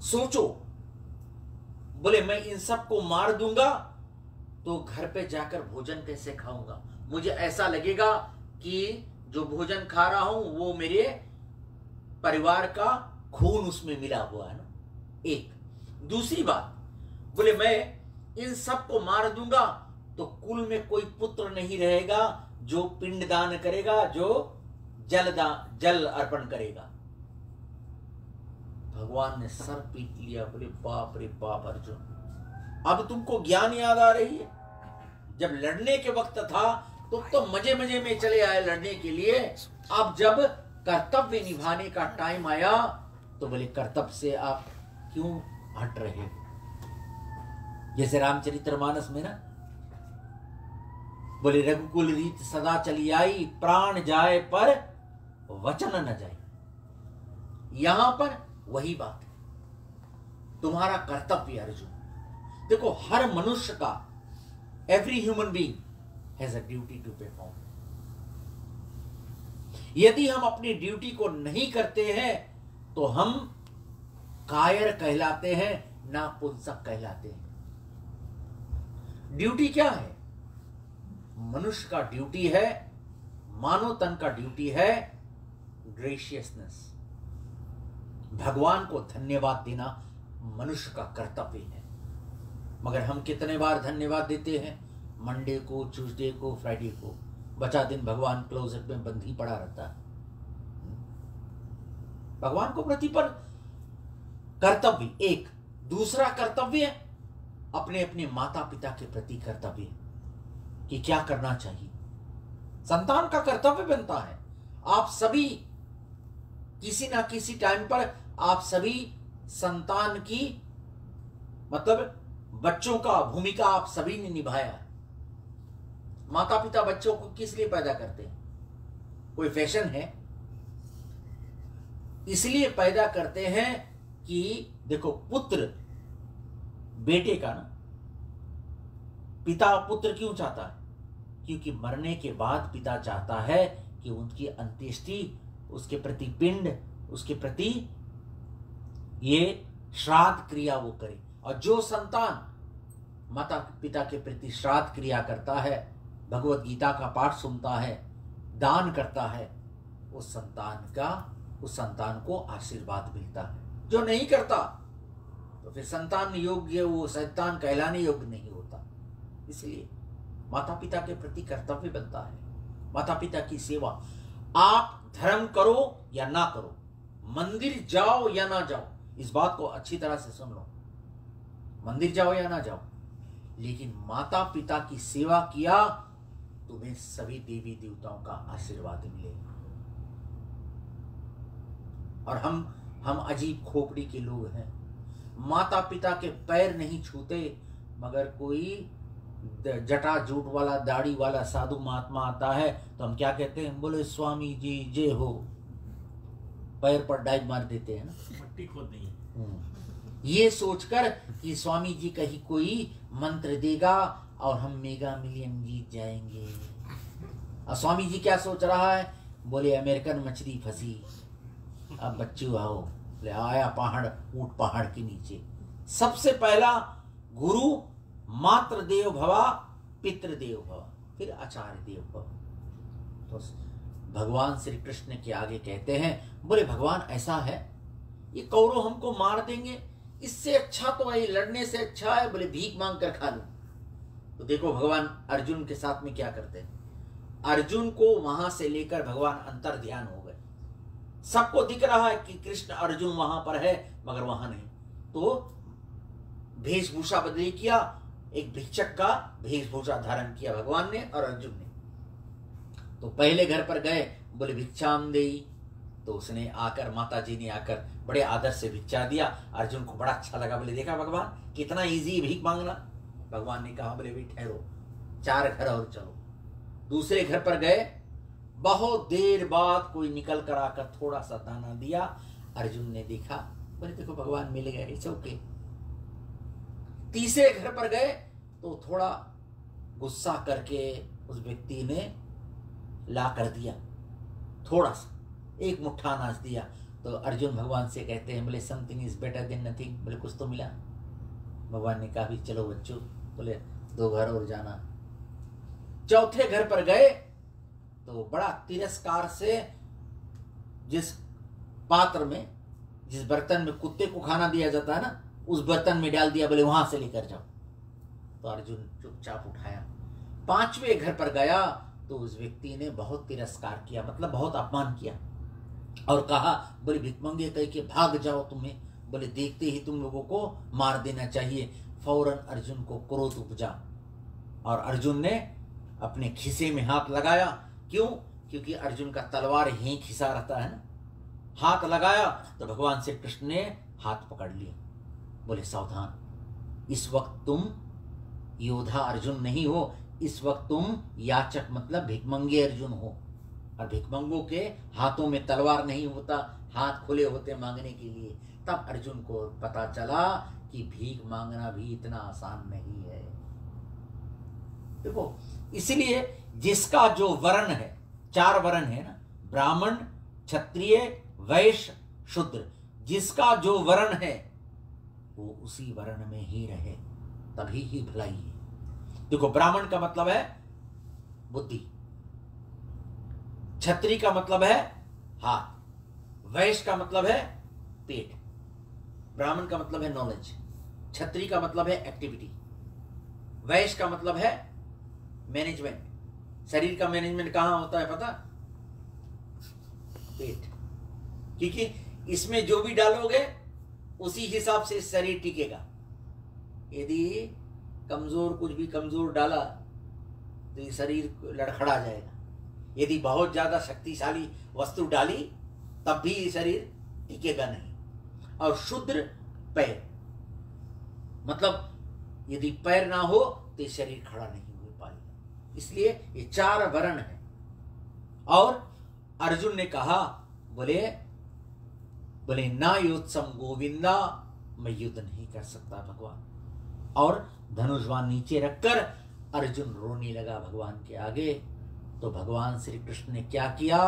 सोचो, बोले मैं इन सबको मार दूंगा तो घर पे जाकर भोजन कैसे खाऊंगा? मुझे ऐसा लगेगा कि जो भोजन खा रहा हूं वो मेरे परिवार का खून उसमें मिला हुआ है ना। एक दूसरी बात, बोले मैं इन सबको मार दूंगा तो कुल में कोई पुत्र नहीं रहेगा जो पिंडदान करेगा, जो जल अर्पण करेगा। भगवान ने सर पीट लिया, बोले बाप रे बाप अर्जुन, अब तुमको ज्ञान याद आ रही है? जब लड़ने के वक्त था तो मजे मजे में चले आए लड़ने के लिए, अब जब कर्तव्य निभाने का टाइम आया तो बोले कर्तव्य से आप क्यों हट रहे हो? जैसे रामचरितमानस में ना, बोले रघुकुल रीत सदा चली आई, प्राण जाए पर वचन न जाए। यहां पर वही बात है, तुम्हारा कर्तव्य अर्जुन। देखो हर मनुष्य का, every human being has a duty to perform. यदि हम अपनी ड्यूटी को नहीं करते हैं तो हम कायर कहलाते हैं, नापुंसक कहलाते हैं। ड्यूटी क्या है? मनुष्य का ड्यूटी है, मानव तन का ड्यूटी है ग्रेशियसनेस। भगवान को धन्यवाद देना मनुष्य का कर्तव्य है। मगर हम कितने बार धन्यवाद देते हैं? मंडे को, ट्यूसडे को, फ्राइडे को। बचा दिन भगवान क्लोजेट में बंद ही पड़ा रहता है। भगवान को प्रति पर कर्तव्य एक। दूसरा कर्तव्य अपने अपने माता पिता के प्रति कर्तव्य कि क्या करना चाहिए। संतान का कर्तव्य बनता है, आप सभी किसी ना किसी टाइम पर आप सभी संतान की, मतलब बच्चों का भूमिका आप सभी ने निभाया है। माता पिता बच्चों को किस लिए पैदा करते हैं? कोई फैशन है? इसलिए पैदा करते हैं कि देखो पुत्र बेटे का ना, पिता पुत्र क्यों चाहता है? क्योंकि मरने के बाद पिता चाहता है कि उनकी अंत्येष्टि, उसके प्रति पिंड, उसके प्रति ये श्राद्ध क्रिया वो करे। और जो संतान माता पिता के प्रति श्राद्ध क्रिया करता है, भगवत गीता का पाठ सुनता है, दान करता है, उस संतान को आशीर्वाद मिलता है। जो नहीं करता तो फिर संतान योग्य, वो संतान कहलाने योग्य नहीं होता। इसलिए माता पिता के प्रति कर्तव्य बनता है, माता पिता की सेवा। आप धर्म करो या ना करो, मंदिर जाओ या ना जाओ, इस बात को अच्छी तरह से सुन लो। मंदिर जाओ या ना जाओ, लेकिन माता पिता की सेवा किया, तुम्हें सभी देवी देवताओं का आशीर्वाद मिलेगा। और हम अजीब खोपड़ी के लोग हैं, माता पिता के पैर नहीं छूते, मगर कोई जटा जूट वाला दाढ़ी वाला साधु महात्मा आता है तो हम क्या कहते हैं? बोले स्वामी जी जय हो, पैर पर डाइव मार देते हैं ना, मट्टी खोद दी। ये सोचकर कि स्वामी जी कहीं कोई मंत्र देगा और हम मेगा मिलियन जीत जाएंगे। और स्वामी जी क्या सोच रहा है? बोले अमेरिकन मछली फंसी, अब बच्चू आओ। बोले आया पहाड़, ऊंट पहाड़ के नीचे। सबसे पहला गुरु मातृ देव भवा, पितृ देव भवा, फिर आचार्य देव भवा। तो भगवान श्री कृष्ण के आगे कहते हैं, बोले भगवान ऐसा है, ये कौरव हमको मार देंगे, इससे अच्छा तो ये लड़ने से अच्छा है बोले भीख मांग कर खा लूं। तो देखो भगवान अर्जुन के साथ में क्या करते हैं। अर्जुन को वहां से लेकर भगवान अंतर ध्यान हो गए। सबको दिख रहा है कि कृष्ण अर्जुन वहां पर है, मगर वहां नहीं। तो वेशभूषा बदली किया, एक भिक्षक का वेशभूषा धारण किया भगवान ने और अर्जुन ने। तो पहले घर पर गए, बोले भिक्षाम देई। तो उसने आकर, माता जी ने आकर बड़े आदर से भिक्षा दिया। अर्जुन को बड़ा अच्छा लगा, बोले देखा भगवान कितना इजी भीख मांगना। भगवान ने कहा, बोले भाई ठहरो, 4 घर और चलो। दूसरे घर पर गए, बहुत देर बाद कोई निकल कर आकर थोड़ा सा दाना दिया। अर्जुन ने देखा, बोले देखो भगवान मिल गए, इट्स ओके। तीसरे घर पर गए तो थोड़ा गुस्सा करके उस व्यक्ति ने ला कर दिया, थोड़ा सा, एक मुट्ठा अनाज दिया। तो अर्जुन भगवान से कहते हैं, बोले something is better than nothing, बोले कुछ तो मिला। भगवान ने कहा भी चलो बच्चों, बोले 2 घर और जाना। चौथे घर पर गए तो बड़ा तिरस्कार से जिस पात्र में, जिस बर्तन में कुत्ते को खाना दिया जाता है ना, उस बर्तन में डाल दिया, बोले वहां से लेकर जाओ। तो अर्जुन चुपचाप उठाया। 5वें घर पर गया तो उस व्यक्ति ने बहुत तिरस्कार किया, मतलब बहुत अपमान किया और कहा, बोले भिखमंगे कह के भाग जाओ तुम्हें, बोले देखते ही तुम लोगों को मार देना चाहिए। फौरन अर्जुन को क्रोध उपजा और अर्जुन ने अपने खिसे में हाथ लगाया। क्यों? क्योंकि अर्जुन का तलवार यहीं खिसा रहता है ना। हाथ लगाया तो भगवान श्री कृष्ण ने हाथ पकड़ लिया, बोले सावधान, इस वक्त तुम योद्धा अर्जुन नहीं हो, इस वक्त तुम याचक मतलब भिखमंगे अर्जुन हो। और भिखमंगों के हाथों में तलवार नहीं होता, हाथ खुले होते मांगने के लिए। तब अर्जुन को पता चला कि भीख मांगना भी इतना आसान नहीं है। देखो, इसलिए जिसका जो वर्ण है, 4 वर्ण है ना, ब्राह्मण, क्षत्रिय, वैश्य, शूद्र, जिसका जो वर्ण है वो उसी वर्ण में ही रहे, तभी ही भलाई है। देखो, ब्राह्मण का मतलब है बुद्धि, क्षत्रिय का मतलब है हाथ, वैश्य का मतलब है पेट, ब्राह्मण का मतलब है नॉलेज, क्षत्रिय का मतलब है एक्टिविटी, वैश्य का मतलब है मैनेजमेंट। शरीर का मैनेजमेंट कहां होता है पता? पेट। क्योंकि इसमें जो भी डालोगे उसी हिसाब से शरीर टिकेगा। यदि कमजोर, कुछ भी कमजोर डाला तो ये शरीर लड़खड़ा जाएगा। यदि बहुत ज्यादा शक्तिशाली वस्तु डाली तब भी ये शरीर टिकेगा नहीं। और शूद्र पैर, मतलब यदि पैर ना हो तो ये शरीर खड़ा नहीं हो पाएगा। इसलिए ये 4 वर्ण है। और अर्जुन ने कहा, बोले ना युत्सम गोविंदा, मैं युद्ध नहीं कर सकता भगवान। और धनुष्वान नीचे रखकर अर्जुन रोने लगा भगवान के आगे। तो भगवान श्री कृष्ण ने क्या किया?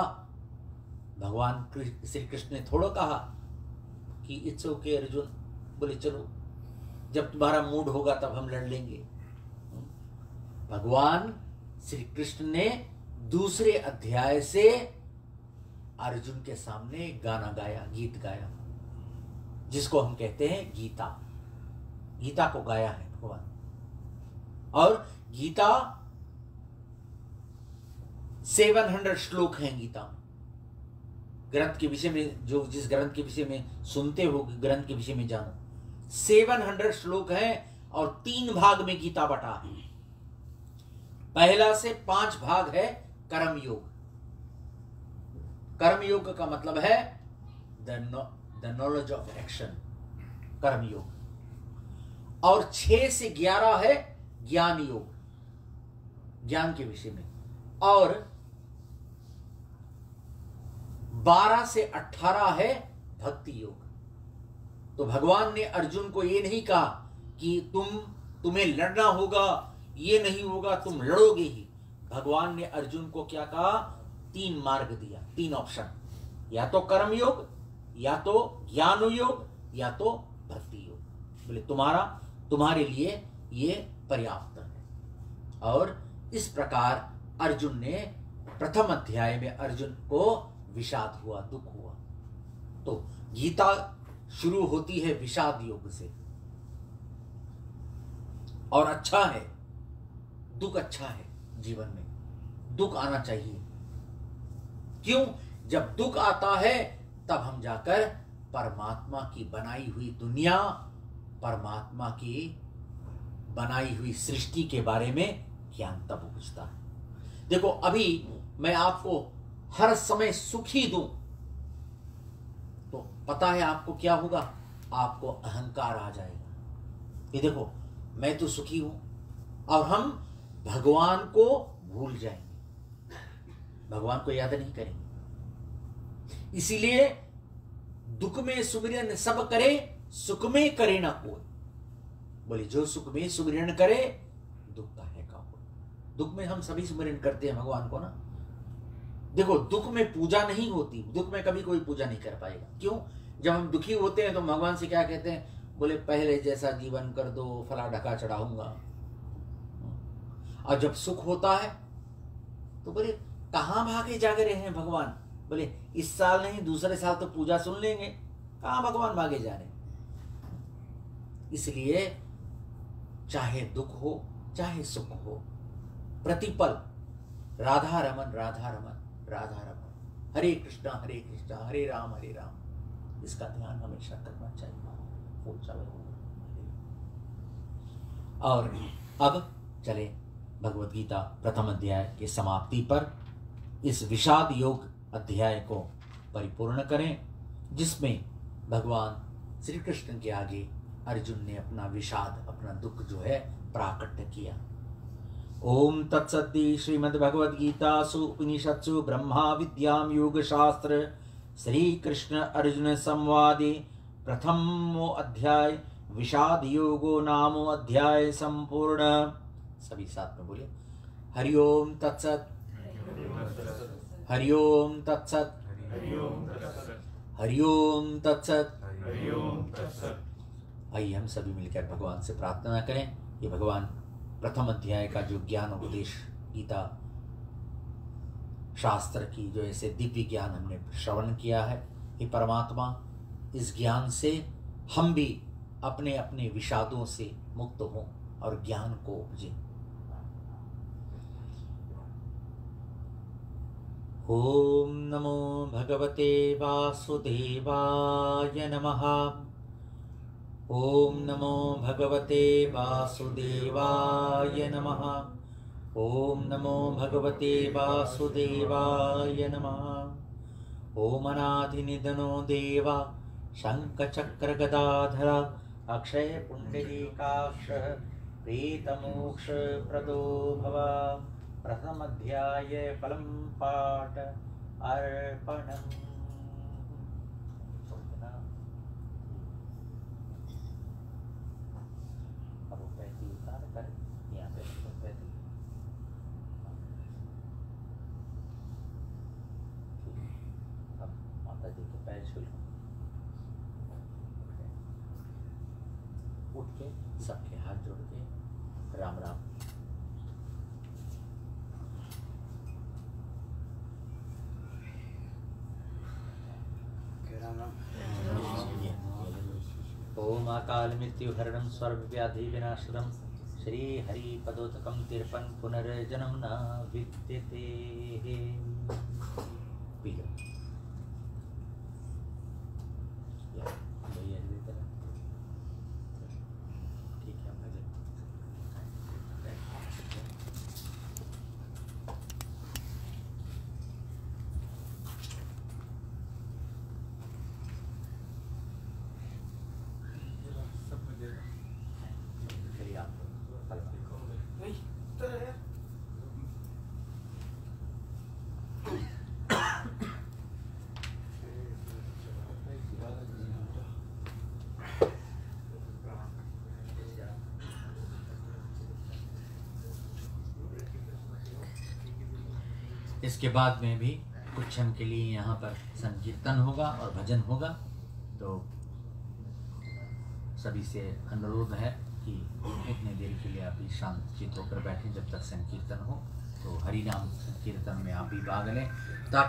भगवान श्री कृष्ण ने थोड़ा कहा कि इट्स ओके अर्जुन, बोले चलो जब तुम्हारा मूड होगा तब हम लड़ लेंगे। भगवान श्री कृष्ण ने दूसरे अध्याय से अर्जुन के सामने गाना गाया, गीत गाया, जिसको हम कहते हैं गीता। गीता को गाया है भगवान। और गीता 700 श्लोक हैं गीता में। ग्रंथ के विषय में, जो जिस ग्रंथ के विषय में सुनते हो, ग्रंथ के विषय में जानो। 700 श्लोक हैं और 3 भाग में गीता बटा है। पहला से 5 भाग है कर्म योग। कर्म योग का मतलब है द नॉलेज ऑफ एक्शन, कर्म योग। और 6 से 11 है ज्ञान योग, ज्ञान के विषय में। और 12 से 18 है भक्ति योग। तो भगवान ने अर्जुन को ये नहीं कहा कि तुम्हें लड़ना होगा, ये नहीं होगा, तुम लड़ोगे ही। भगवान ने अर्जुन को क्या कहा? 3 मार्ग दिया, 3 ऑप्शन, या तो कर्म योग, या तो ज्ञान योग, या तो भक्ति योग। बोले तुम्हारे लिए ये पर्याप्त है। और इस प्रकार अर्जुन ने प्रथम अध्याय में अर्जुन को विषाद हुआ, दुख हुआ। तो गीता शुरू होती है विषाद योग से। और अच्छा है दुख अच्छा है, जीवन में दुख आना चाहिए। क्यों? जब दुख आता है तब हम जाकर परमात्मा की बनाई हुई दुनिया, परमात्मा की बनाई हुई सृष्टि के बारे में ज्ञान तब उपजता है। देखो, अभी मैं आपको हर समय सुखी दूं तो पता है आपको क्या होगा? आपको अहंकार आ जाएगा। ये देखो, मैं तो सुखी हूं, और हम भगवान को भूल जाएंगे, भगवान को याद नहीं करेंगे। इसीलिए दुख में सुमिरन सब करे, सुख में करे ना कोई। बोले जो सुख में सुमिरन करे, दुख का है का कोई। दुख में हम सभी सुमिरन करते हैं भगवान को ना। देखो, दुख में पूजा नहीं होती, दुख में कभी कोई पूजा नहीं कर पाएगा। क्यों? जब हम दुखी होते हैं तो भगवान से क्या कहते हैं? बोले पहले जैसा जीवन कर दो, फला ढका चढ़ाऊंगा। और जब सुख होता है तो बोले कहां भागे जागे रहे हैं भगवान? बोले इस साल नहीं, दूसरे साल तो पूजा सुन लेंगे। कहां भगवान भागे जा रहे हैं? इसलिए चाहे दुख हो चाहे सुख हो, प्रतिपल राधा रमन राधा रमन राधा रमन, हरे कृष्णा हरे राम इसका ध्यान हमेशा करना चाहिए। और अब चले भगवद गीता प्रथम अध्याय के समाप्ति पर। इस विषाद योग अध्याय को परिपूर्ण करें, जिसमें भगवान श्री कृष्ण के आगे अर्जुन ने अपना विषाद, अपना दुख जो है प्राकट्य किया। ओम तत्सत्ति श्रीमद्भगवद्गीतासु उपनिषत्सु ब्रह्मा विद्याम योग शास्त्र श्री कृष्ण अर्जुन संवादे प्रथमो अध्याय विषाद योगो नामो अध्याय संपूर्ण। सभी साथ में बोले हरिओम तत्सत, हरिओम तत्सत, हरिओम तत्सत। आइए हम सभी मिलकर भगवान से प्रार्थना करें। ये भगवान प्रथम अध्याय का जो ज्ञान उपदेश गीता शास्त्र की जो ऐसे दिव्य ज्ञान हमने श्रवण किया है, ये परमात्मा इस ज्ञान से हम भी अपने अपने विषादों से मुक्त हों और ज्ञान को उपजे। ओम नमो भगवते वासुदेवाय नमः। ओम नमो भगवते वासुदेवाय नमः। ओम नमो भगवते वासुदेवाय नमः। ओम अनादिनिधनो देवा शंखचक्र गदाधर अक्षय पुंडरीकाक्ष प्रीतमोक्ष प्रदो भव। प्रथम अध्याय फलम पाठ अर्पणम्। उठ के सबके हाथ जोड़ के राम राम। ओम अकाल मृत्यु हरणं सर्व व्याधि विनाशनम् श्री हरि पदोदकं तिरपन पुनर्जन्म न विद्यते। P low. इसके बाद में भी कुछ क्षण के लिए यहाँ पर संकीर्तन होगा और भजन होगा। तो सभी से अनुरोध है कि इतने देर के लिए आप भी शांत चित्त होकर बैठें जब तक संकीर्तन हो। तो हरि नाम संकीर्तन में आप भी भाग लें ताकि